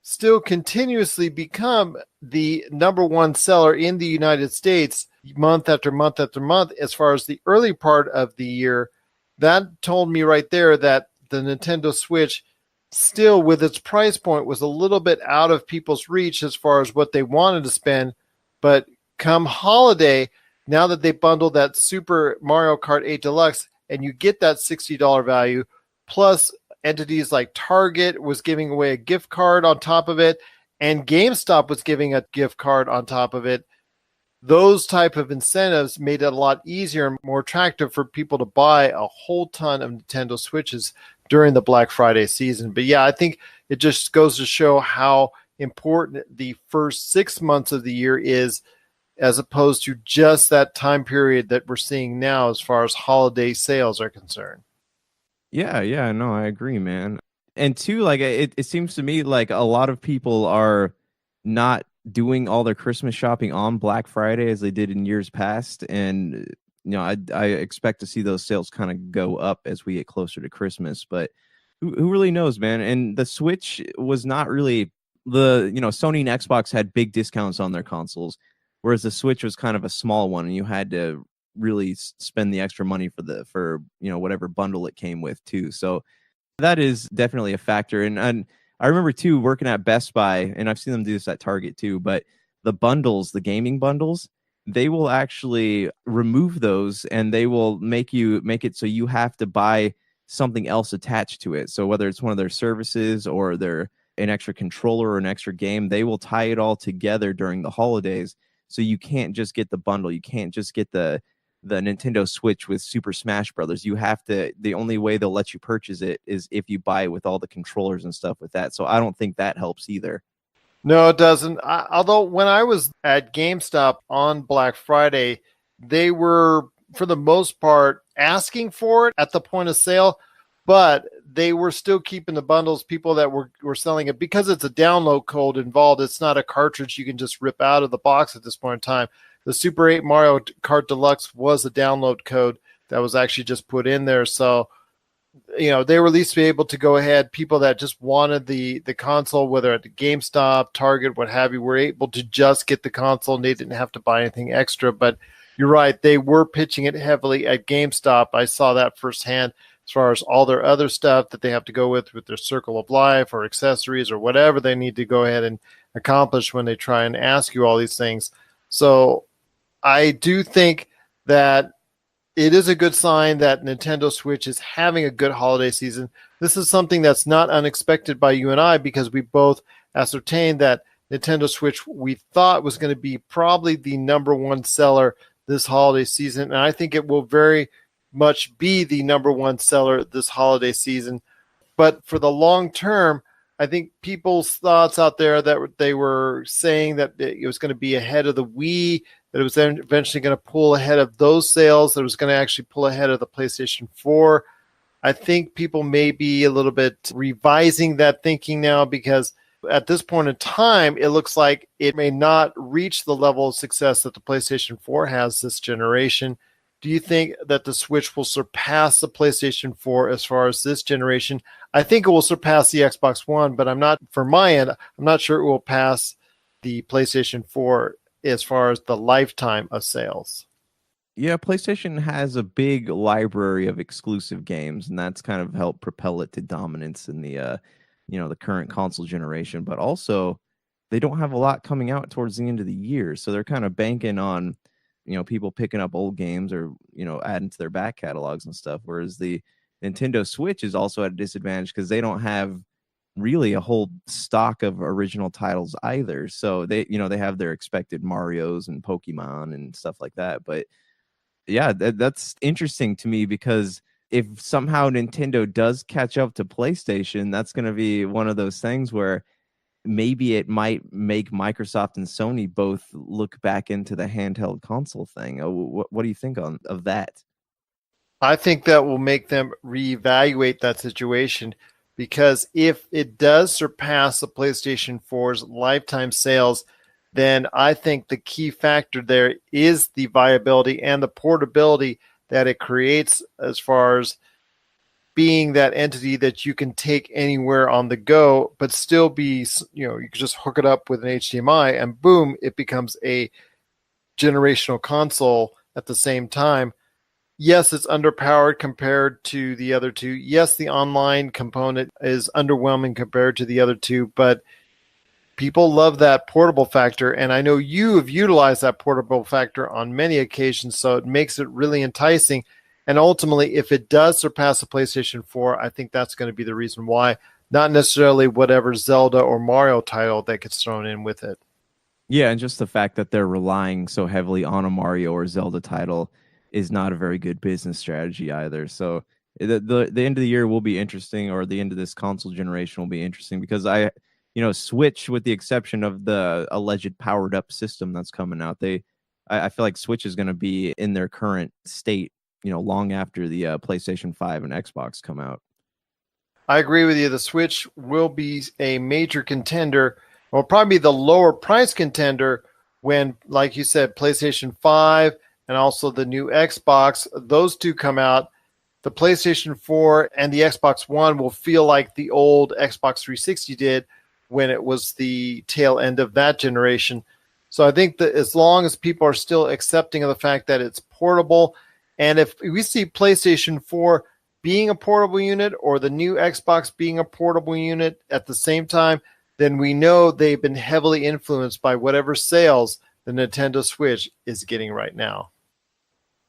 still continuously become the number one seller in the United States month after month after month. As far as the early part of the year, that told me right there that the Nintendo Switch, still with its price point, was a little bit out of people's reach as far as what they wanted to spend. But come holiday, now that they bundled that Super Mario Kart 8 Deluxe and you get that $60 value, plus entities like Target was giving away a gift card on top of it, and GameStop was giving a gift card on top of it. Those type of incentives made it a lot easier and more attractive for people to buy a whole ton of Nintendo Switches during the Black Friday season. But yeah, I think it just goes to show how important the first 6 months of the year is, as opposed to just that time period that we're seeing now as far as holiday sales are concerned. Yeah, no, I agree, man. And two, like it seems to me like a lot of people are not doing all their Christmas shopping on Black Friday as they did in years past. And, you know, I expect to see those sales kind of go up as we get closer to Christmas, but who really knows, man? And the Switch was not really Sony and Xbox had big discounts on their consoles, whereas the Switch was kind of a small one and you had to really spend the extra money for whatever bundle it came with too. So that is definitely a factor. And I remember too working at Best Buy, and I've seen them do this at Target too, but the bundles, the gaming bundles, they will actually remove those and they will make it so you have to buy something else attached to it. So whether it's one of their services or an extra controller or an extra game, they will tie it all together during the holidays. So you can't just get the bundle. You can't just get the Nintendo Switch with Super Smash Brothers. You have to, the only way they'll let you purchase it is if you buy it with all the controllers and stuff with that. So I don't think that helps either. No, it doesn't. Although when I was at GameStop on Black Friday, they were, for the most part, asking for it at the point of sale, but they were still keeping the bundles. People that were selling it, because it's a download code involved, it's not a cartridge you can just rip out of the box at this point in time. The Super 8 Mario Kart Deluxe was a download code that was actually just put in there. So, you know, they were at least be able to go ahead. People that just wanted the console, whether at the GameStop, Target, what have you, were able to just get the console and they didn't have to buy anything extra. But you're right, they were pitching it heavily at GameStop. I saw that firsthand as far as all their other stuff that they have to go with their Circle of Life or accessories or whatever they need to go ahead and accomplish when they try and ask you all these things. So I do think that it is a good sign that Nintendo Switch is having a good holiday season. This is something that's not unexpected by you and I, because we both ascertained that Nintendo Switch we thought was going to be probably the number one seller this holiday season. And I think it will very much be the number one seller this holiday season. But for the long term, I think people's thoughts out there that they were saying that it was going to be ahead of the Wii, that it was then eventually going to pull ahead of those sales, that it was going to actually pull ahead of the PlayStation 4. I think people may be a little bit revising that thinking now, because at this point in time, it looks like it may not reach the level of success that the PlayStation 4 has this generation. Do you think that the Switch will surpass the PlayStation 4 as far as this generation? I think it will surpass the Xbox One, but I'm not sure it will pass the PlayStation 4 as far as the lifetime of sales. Yeah, PlayStation has a big library of exclusive games, and that's kind of helped propel it to dominance in the the current console generation. But also, they don't have a lot coming out towards the end of the year, so they're kind of banking on people picking up old games or adding to their back catalogs and stuff. Whereas the Nintendo Switch is also at a disadvantage because they don't have really a whole stock of original titles either. So they have their expected Marios and Pokemon and stuff like that, but yeah, that's interesting to me, because if somehow Nintendo does catch up to PlayStation, that's going to be one of those things where maybe it might make Microsoft and Sony both look back into the handheld console thing. What do you think of that? I think that will make them reevaluate that situation, because if it does surpass the PlayStation 4's lifetime sales, then I think the key factor there is the viability and the portability that it creates, as far as being that entity that you can take anywhere on the go, but still be, you can just hook it up with an HDMI and boom, it becomes a generational console at the same time. Yes, it's underpowered compared to the other two. Yes, the online component is underwhelming compared to the other two, but people love that portable factor, and I know you have utilized that portable factor on many occasions, so it makes it really enticing. And ultimately, if it does surpass the PlayStation 4, I think that's going to be the reason why, not necessarily whatever Zelda or Mario title that gets thrown in with it. Yeah, and just the fact that they're relying so heavily on a Mario or Zelda title is not a very good business strategy either. So the end of the year will be interesting, or the end of this console generation will be interesting, because Switch, with the exception of the alleged powered up system that's coming out, I feel like Switch is going to be in their current state, long after the PlayStation 5 and Xbox come out. I agree with you. The Switch will be a major contender, or probably the lower price contender, when, like you said, PlayStation 5 and also the new Xbox, those two come out. The PlayStation 4 and the Xbox One will feel like the old Xbox 360 did when it was the tail end of that generation. So I think that as long as people are still accepting of the fact that it's portable, and if we see PlayStation 4 being a portable unit or the new Xbox being a portable unit at the same time, then we know they've been heavily influenced by whatever sales the Nintendo Switch is getting right now.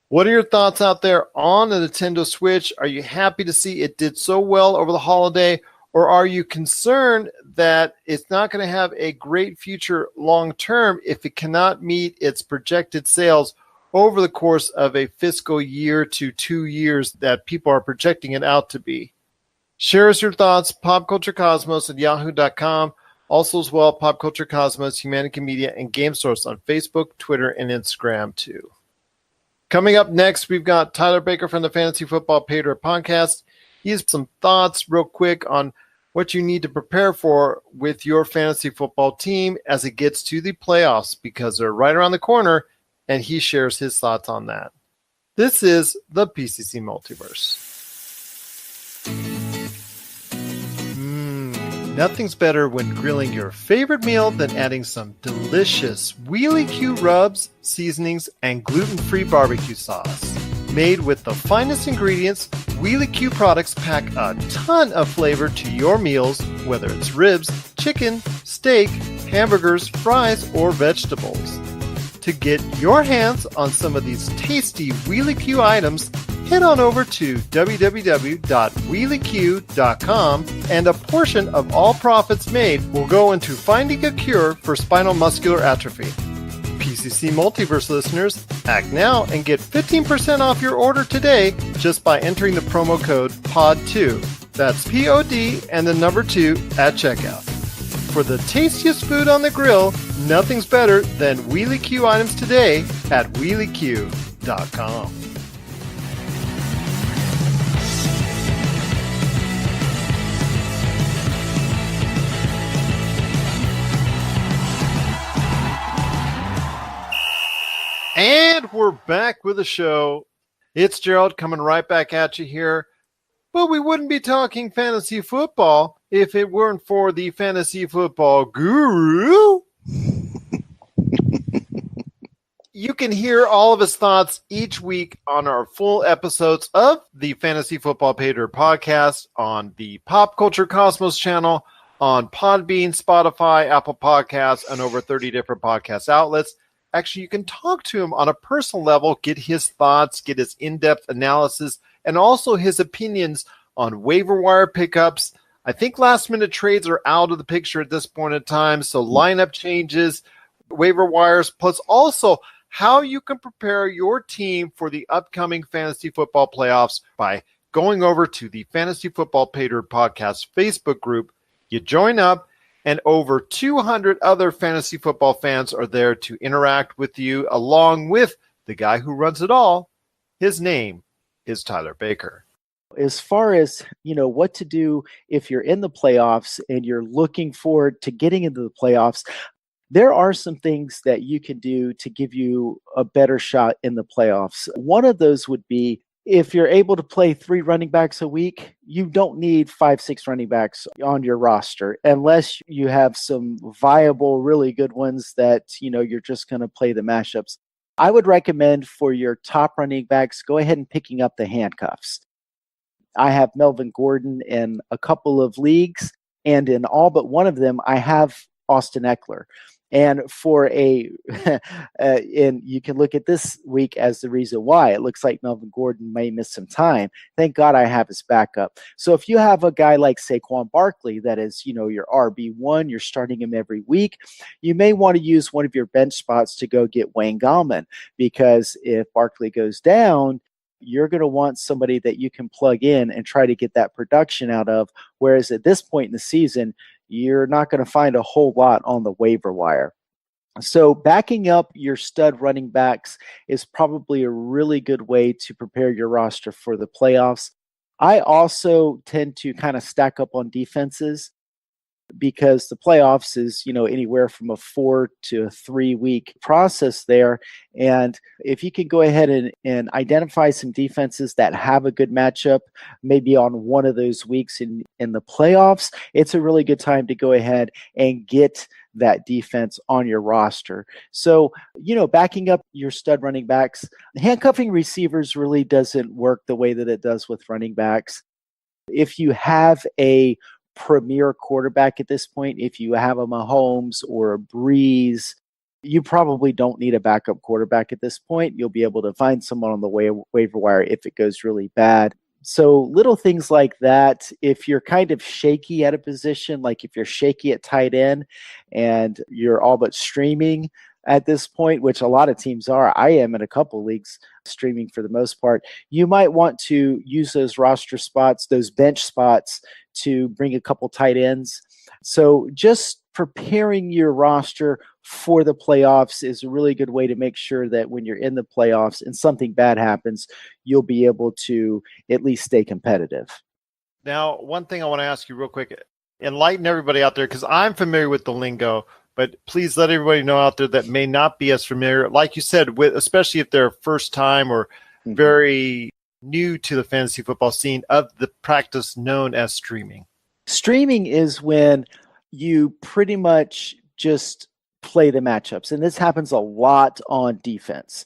What are your thoughts out there on the Nintendo Switch? Are you happy to see it did so well over the holiday, or are you concerned that it's not going to have a great future long term if it cannot meet its projected sales over the course of a fiscal year to 2 years that people are projecting it out to be? Share us your thoughts, popculturecosmos at yahoo.com. Also as well, Pop Culture Cosmos, Humanity Media, and Game Source on Facebook, Twitter, and Instagram too. Coming up next, we've got Tyler Baker from the Fantasy Football Patriot Podcast. He has some thoughts real quick on what you need to prepare for with your fantasy football team as it gets to the playoffs, because they're right around the corner, and he shares his thoughts on that. This is the PCC Multiverse. Nothing's better when grilling your favorite meal than adding some delicious Wheelie Q rubs, seasonings, and gluten-free barbecue sauce. Made with the finest ingredients, Wheelie Q products pack a ton of flavor to your meals, whether it's ribs, chicken, steak, hamburgers, fries, or vegetables. To get your hands on some of these tasty Wheelie Q items, head on over to www.wheelieq.com, and a portion of all profits made will go into finding a cure for spinal muscular atrophy. PCC Multiverse listeners, act now and get 15% off your order today just by entering the promo code POD2. That's POD and the number 2 at checkout. For the tastiest food on the grill, nothing's better than Wheelie Q items today at wheelieq.com. And we're back with the show. It's Gerald coming right back at you here. But we wouldn't be talking fantasy football if it weren't for the fantasy football guru. You can hear all of his thoughts each week on our full episodes of the Fantasy Football Pater podcast on the Pop Culture Cosmos channel, on Podbean, Spotify, Apple Podcasts, and over 30 different podcast outlets. Actually, you can talk to him on a personal level, get his thoughts, get his in-depth analysis, and also his opinions on waiver wire pickups. I think last-minute trades are out of the picture at this point in time, so lineup changes, waiver wires, plus also how you can prepare your team for the upcoming fantasy football playoffs by going over to the Fantasy Football Pater podcast Facebook group. You join up, and over 200 other fantasy football fans are there to interact with you, along with the guy who runs it all. His name is Tyler Baker. As far as, what to do if you're in the playoffs and you're looking forward to getting into the playoffs, there are some things that you can do to give you a better shot in the playoffs. One of those would be, if you're able to play 3 running backs a week, you don't need 5-6 running backs on your roster unless you have some viable, really good ones that, you're just going to play the mashups. I would recommend for your top running backs, go ahead and picking up the handcuffs. I have Melvin Gordon in a couple of leagues, and in all but one of them, I have Austin Eckler. And for and you can look at this week as the reason why. It looks like Melvin Gordon may miss some time. Thank God I have his backup. So if you have a guy like Saquon Barkley that is, your RB1, you're starting him every week, you may want to use one of your bench spots to go get Wayne Gallman, because if Barkley goes down, you're going to want somebody that you can plug in and try to get that production out of. Whereas at this point in the season, you're not going to find a whole lot on the waiver wire. So backing up your stud running backs is probably a really good way to prepare your roster for the playoffs. I also tend to kind of stack up on defenses, because the playoffs is, anywhere from a 4 to a 3 week process there. And if you can go ahead and identify some defenses that have a good matchup, maybe on one of those weeks in the playoffs, it's a really good time to go ahead and get that defense on your roster. So, backing up your stud running backs, handcuffing receivers really doesn't work the way that it does with running backs. If you have a premier quarterback at this point, if you have a Mahomes or a Breeze, you probably don't need a backup quarterback at this point. You'll be able to find someone on the waiver wire if it goes really bad. So little things like that. If you're kind of shaky at a position, like if you're shaky at tight end and you're all but streaming at this point, which a lot of teams are, I am in a couple leagues streaming for the most part, you might want to use those roster spots, those bench spots, to bring a couple tight ends. So just preparing your roster for the playoffs is a really good way to make sure that when you're in the playoffs and something bad happens, you'll be able to at least stay competitive. Now, one thing I want to ask you real quick, enlighten everybody out there, because I'm familiar with the lingo, but please let everybody know out there that may not be as familiar, like you said, with, especially if they're first time or very new to the fantasy football scene, of the practice known as streaming. Streaming is when you pretty much just play the matchups, and this happens a lot on defense.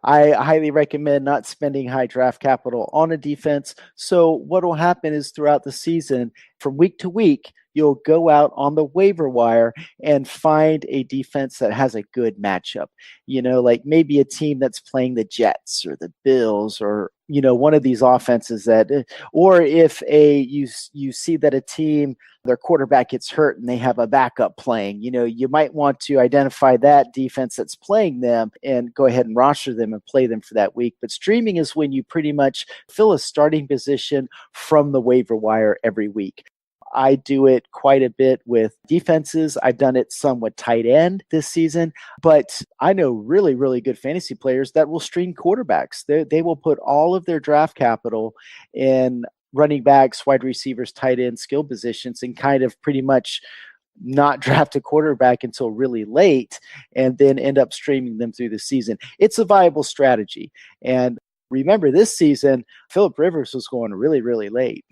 I highly recommend not spending high draft capital on a defense. So what will happen is throughout the season, from week to week, you'll go out on the waiver wire and find a defense that has a good matchup. Like maybe a team that's playing the Jets or the Bills or, one of these offenses or if you see that a team, their quarterback gets hurt and they have a backup playing, you might want to identify that defense that's playing them and go ahead and roster them and play them for that week. But streaming is when you pretty much fill a starting position from the waiver wire every week. I do it quite a bit with defenses. I've done it some with tight end this season, but I know really, really good fantasy players that will stream quarterbacks. They will put all of their draft capital in running backs, wide receivers, tight end, skill positions, and kind of pretty much not draft a quarterback until really late and then end up streaming them through the season. It's a viable strategy. And remember, this season, Phillip Rivers was going really, really late.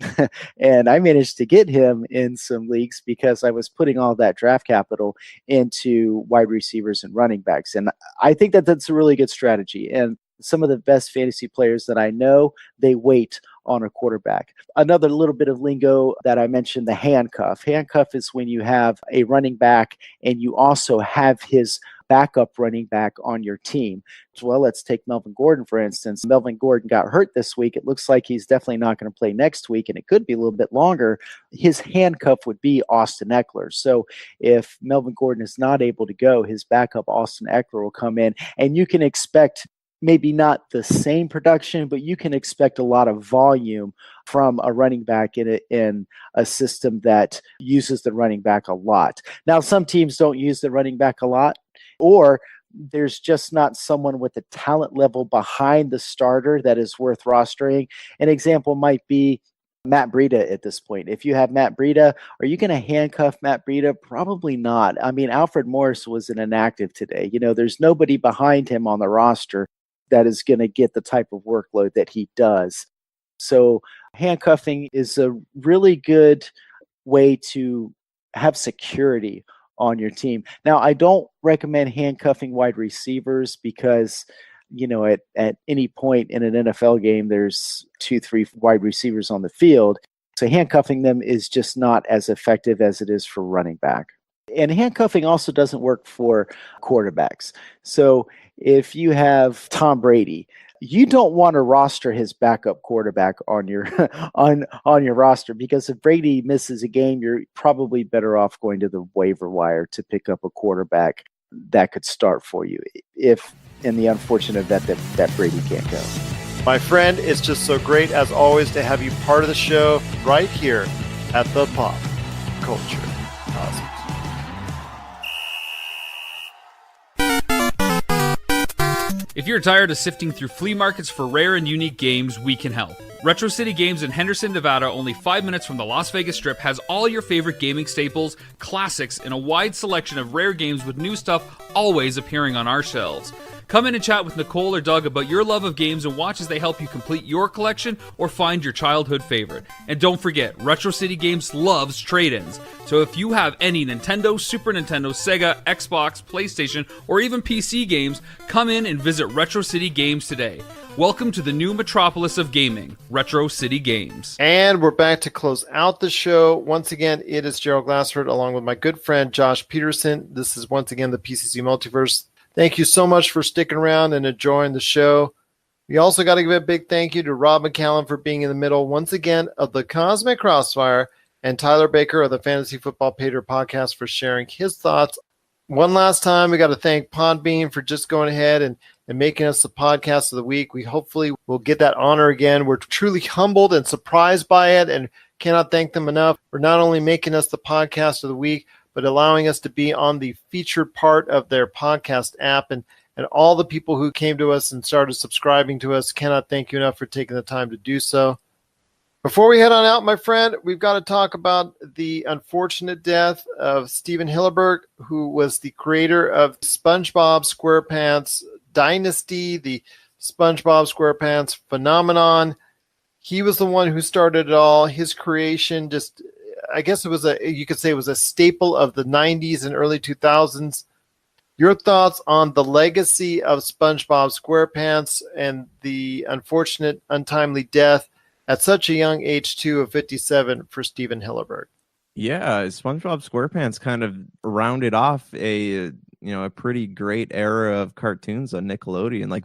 And I managed to get him in some leagues because I was putting all that draft capital into wide receivers and running backs. And I think that that's a really good strategy. And some of the best fantasy players that I know, they wait on a quarterback. Another little bit of lingo that I mentioned, the handcuff. Handcuff is when you have a running back and you also have his backup running back on your team. Well, let's take Melvin Gordon, for instance. Melvin Gordon got hurt this week. It looks like he's definitely not going to play next week, and it could be a little bit longer. His handcuff would be Austin Eckler. So if Melvin Gordon is not able to go, his backup, Austin Eckler, will come in, and you can expect maybe not the same production, but you can expect a lot of volume from a running back in a system that uses the running back a lot. Now, some teams don't use the running back a lot, or there's just not someone with the talent level behind the starter that is worth rostering. An example might be Matt Breida at this point. If you have Matt Breida, are you going to handcuff Matt Breida? Probably not. I mean, Alfred Morris was an inactive today. There's nobody behind him on the roster that is going to get the type of workload that he does. So handcuffing is a really good way to have security on your team. Now, I don't recommend handcuffing wide receivers because, at any point in an NFL game, there's 2-3 wide receivers on the field. So handcuffing them is just not as effective as it is for running back. And handcuffing also doesn't work for quarterbacks. So if you have Tom Brady, you don't want to roster his backup quarterback on your on your roster, because if Brady misses a game, you're probably better off going to the waiver wire to pick up a quarterback that could start for you, if in the unfortunate event that Brady can't go. My friend, it's just so great, as always, to have you part of the show right here at the Pop Culture Cosmos. If you're tired of sifting through flea markets for rare and unique games, we can help. Retro City Games in Henderson, Nevada, only 5 minutes from the Las Vegas Strip, has all your favorite gaming staples, classics, and a wide selection of rare games with new stuff always appearing on our shelves. Come in and chat with Nicole or Doug about your love of games and watch as they help you complete your collection or find your childhood favorite. And don't forget, Retro City Games loves trade-ins. So if you have any Nintendo, Super Nintendo, Sega, Xbox, PlayStation, or even PC games, come in and visit Retro City Games today. Welcome to the new metropolis of gaming, Retro City Games. And we're back to close out the show. Once again, it is Gerald Glassford along with my good friend Josh Peterson. This is once again the PCC Multiverse. Thank you so much for sticking around and enjoying the show. We also got to give a big thank you to Rob McCallum for being in the middle once again of the Cosmic Crossfire, and Tyler Baker of the Fantasy Football Pater podcast for sharing his thoughts. One last time, we got to thank Podbean for just going ahead and making us the podcast of the week. We hopefully will get that honor again. We're truly humbled and surprised by it and cannot thank them enough for not only making us the podcast of the week, but allowing us to be on the featured part of their podcast app. And all the people who came to us and started subscribing to us, cannot thank you enough for taking the time to do so. Before we head on out, my friend, we've got to talk about the unfortunate death of Steven Hillenburg, who was the creator of SpongeBob SquarePants Dynasty, the SpongeBob SquarePants phenomenon. He was the one who started it all. His creation just, I guess you could say it was a staple of the 90s and early 2000s. Your thoughts on the legacy of SpongeBob SquarePants and the unfortunate, untimely death, at such a young age, too, of 57 for Steven Hillenburg. Yeah, SpongeBob SquarePants kind of rounded off a pretty great era of cartoons on Nickelodeon. Like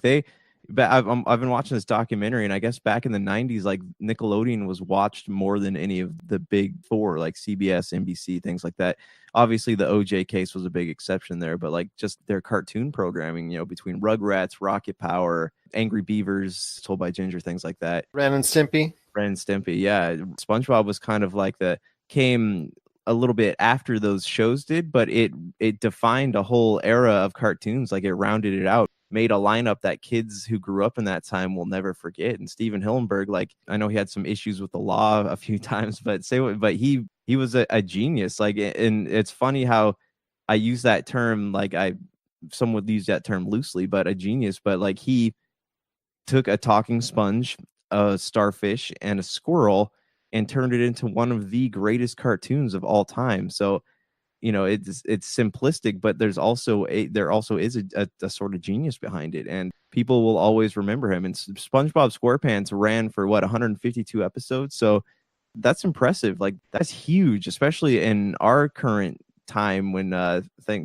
I've been watching this documentary, and I guess back in the 90s, like Nickelodeon was watched more than any of the big four, like CBS, NBC, things like that. Obviously, the OJ case was a big exception there, but like just their cartoon programming, between Rugrats, Rocket Power, Angry Beavers, Told by Ginger, things like that. Ren and Stimpy. Yeah. SpongeBob was kind of like came a little bit after those shows did, but it defined a whole era of cartoons. Like it rounded it out, made a lineup that kids who grew up in that time will never forget. And Steven Hillenburg, like, I know he had some issues with the law a few times, but he was a genius. Like, and it's funny how I use that term, like some would use that term loosely, but a genius. But like he took a talking sponge, a starfish, and a squirrel and turned it into one of the greatest cartoons of all time. So, it's simplistic, but there also is a sort of genius behind it, and people will always remember him. And SpongeBob SquarePants ran for 152 episodes. So that's impressive. Like that's huge, especially in our current time when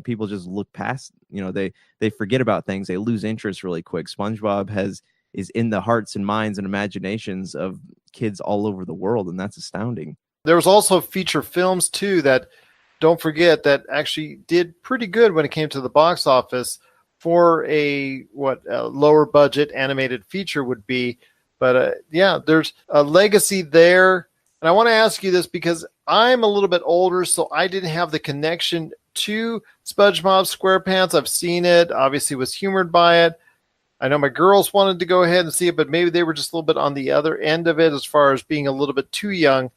people just look past, they forget about things. They lose interest really quick. SpongeBob is in the hearts and minds and imaginations of kids all over the world, and that's astounding. There was also feature films too that, don't forget, that actually did pretty good when it came to the box office for a lower budget animated feature would be. But there's a legacy there. And I want to ask you this because I'm a little bit older, so I didn't have the connection to SpongeBob SquarePants. I've seen it, obviously was humored by it. I know my girls wanted to go ahead and see it, but maybe they were just a little bit on the other end of it as far as being a little bit too young.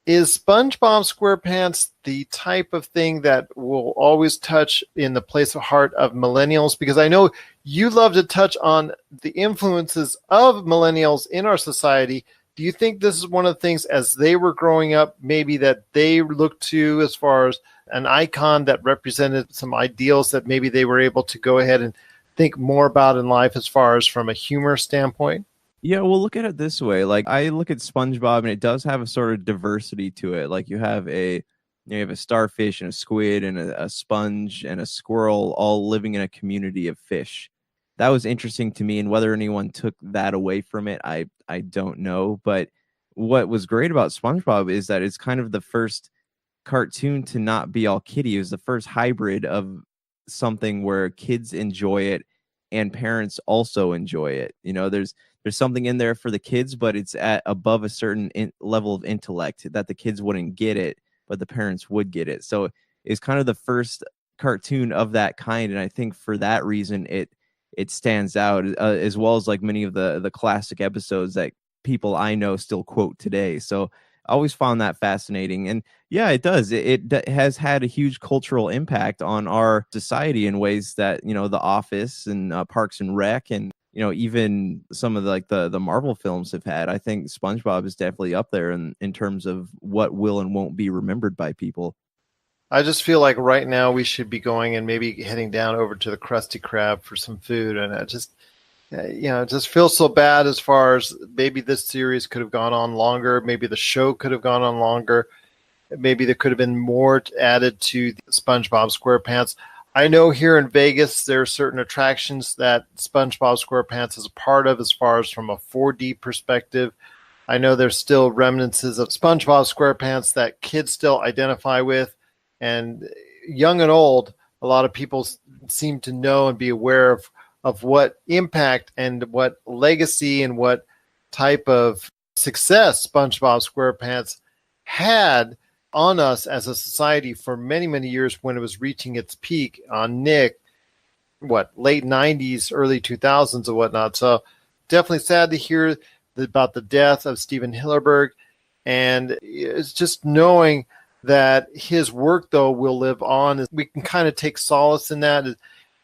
Is SpongeBob SquarePants the type of thing that will always touch in the place of heart of millennials? Because I know you love to touch on the influences of millennials in our society. Do you think this is one of the things as they were growing up, maybe that they looked to as far as an icon that represented some ideals that maybe they were able to go ahead and think more about in life as far as from a humor standpoint? Yeah, well, look at it this way. Like I look at SpongeBob, and it does have a sort of diversity to it. Like you have a starfish and a squid and a sponge and a squirrel all living in a community of fish. That was interesting to me, and whether anyone took that away from it, I don't know. But what was great about SpongeBob is that it's kind of the first cartoon to not be all kiddie. It was the first hybrid of something where kids enjoy it and parents also enjoy it. There's something in there for the kids, but it's at above a certain level of intellect that the kids wouldn't get it, but the parents would get it. So it's kind of the first cartoon of that kind, and I think for that reason it stands out, as well as like many of the classic episodes that people I know still quote today. So I always found that fascinating. And yeah, it does. It has had a huge cultural impact on our society in ways that, The Office and Parks and Rec and, even some of the Marvel films have had. I think SpongeBob is definitely up there in terms of what will and won't be remembered by people. I just feel like right now we should be going and maybe heading down over to the Krusty Krab for some food. And I just, it just feels so bad as far as maybe this series could have gone on longer. Maybe the show could have gone on longer. Maybe there could have been more added to SpongeBob SquarePants. I know here in Vegas, there are certain attractions that SpongeBob SquarePants is a part of as far as from a 4D perspective. I know there's still remnants of SpongeBob SquarePants that kids still identify with. And young and old, a lot of people seem to know and be aware of what impact and what legacy and what type of success SpongeBob SquarePants had on us as a society for many, many years when it was reaching its peak on Nick, late 90s, early 2000s and whatnot. So definitely sad to hear about the death of Steven Hillenburg. And it's just knowing that his work, though, will live on. We can kind of take solace in that,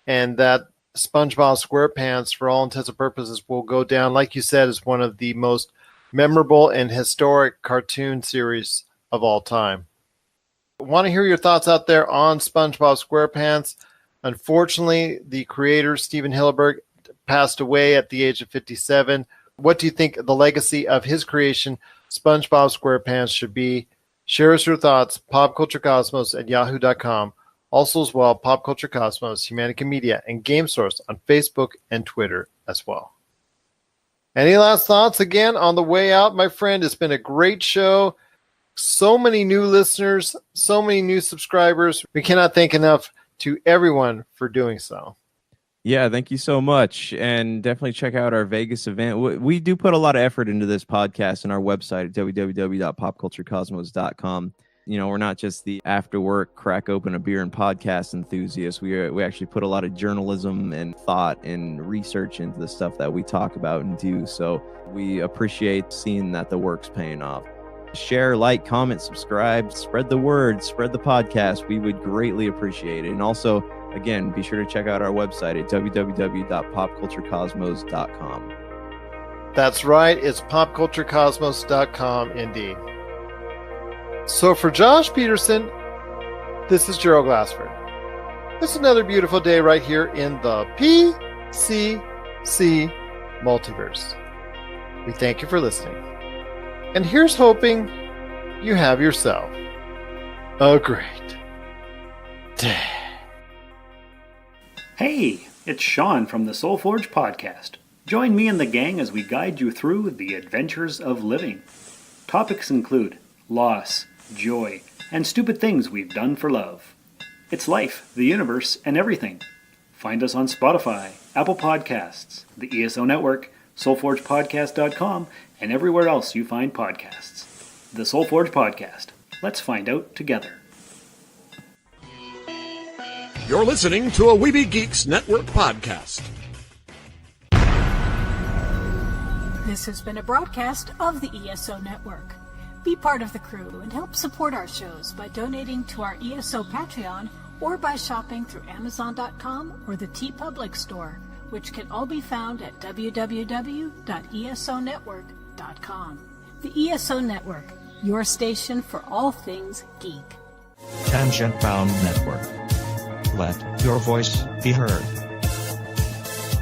and that SpongeBob SquarePants, for all intents and purposes, will go down, like you said, as one of the most memorable and historic cartoon series of all time. I want to hear your thoughts out there on SpongeBob SquarePants. Unfortunately, the creator, Steven Hillenburg, passed away at the age of 57. What do you think the legacy of his creation, SpongeBob SquarePants, should be? Share us your thoughts, popculturecosmos@yahoo.com. Also as well, Pop Culture Cosmos, Humanica Media, and Game Source on Facebook and Twitter as well. Any last thoughts again on the way out, my friend? It's been a great show. So many new listeners, so many new subscribers. We cannot thank enough to everyone for doing so. Yeah, thank you so much. And definitely check out our Vegas event. We do put a lot of effort into this podcast and our website at www.popculturecosmos.com. You know, we're not just the after work, crack open a beer and podcast enthusiasts. We actually put a lot of journalism and thought and research into the stuff that we talk about and do. So we appreciate seeing that the work's paying off. Share, like, comment, subscribe, spread the word, spread the podcast. We would greatly appreciate it. And also, again, be sure to check out our website at www.popculturecosmos.com. That's right. It's popculturecosmos.com indeed. So for Josh Peterson, this is Gerald Glassford. It's another beautiful day right here in the PCC Multiverse. We thank you for listening. And here's hoping you have yourself a great day. Hey, it's Sean from the Soul Forge podcast. Join me and the gang as we guide you through the adventures of living. Topics include loss, joy, and stupid things we've done for love. It's life, the universe, and everything. Find us on Spotify, Apple Podcasts, the ESO Network, soulforgepodcast.com, and everywhere else you find podcasts. The Soul Forge Podcast. Let's find out together. You're listening to a Weeby Geeks Network podcast. This has been a broadcast of the ESO Network. Be part of the crew and help support our shows by donating to our ESO Patreon or by shopping through Amazon.com or the TeePublic store, which can all be found at www.esonetwork.com. The ESO Network, your station for all things geek. Tangent Bound Network. Let your voice be heard.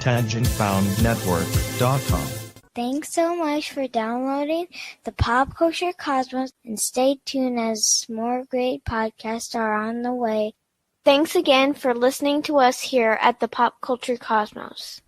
TangentBoundNetwork.com. Thanks so much for downloading the Pop Culture Cosmos, and stay tuned as more great podcasts are on the way. Thanks again for listening to us here at the Pop Culture Cosmos.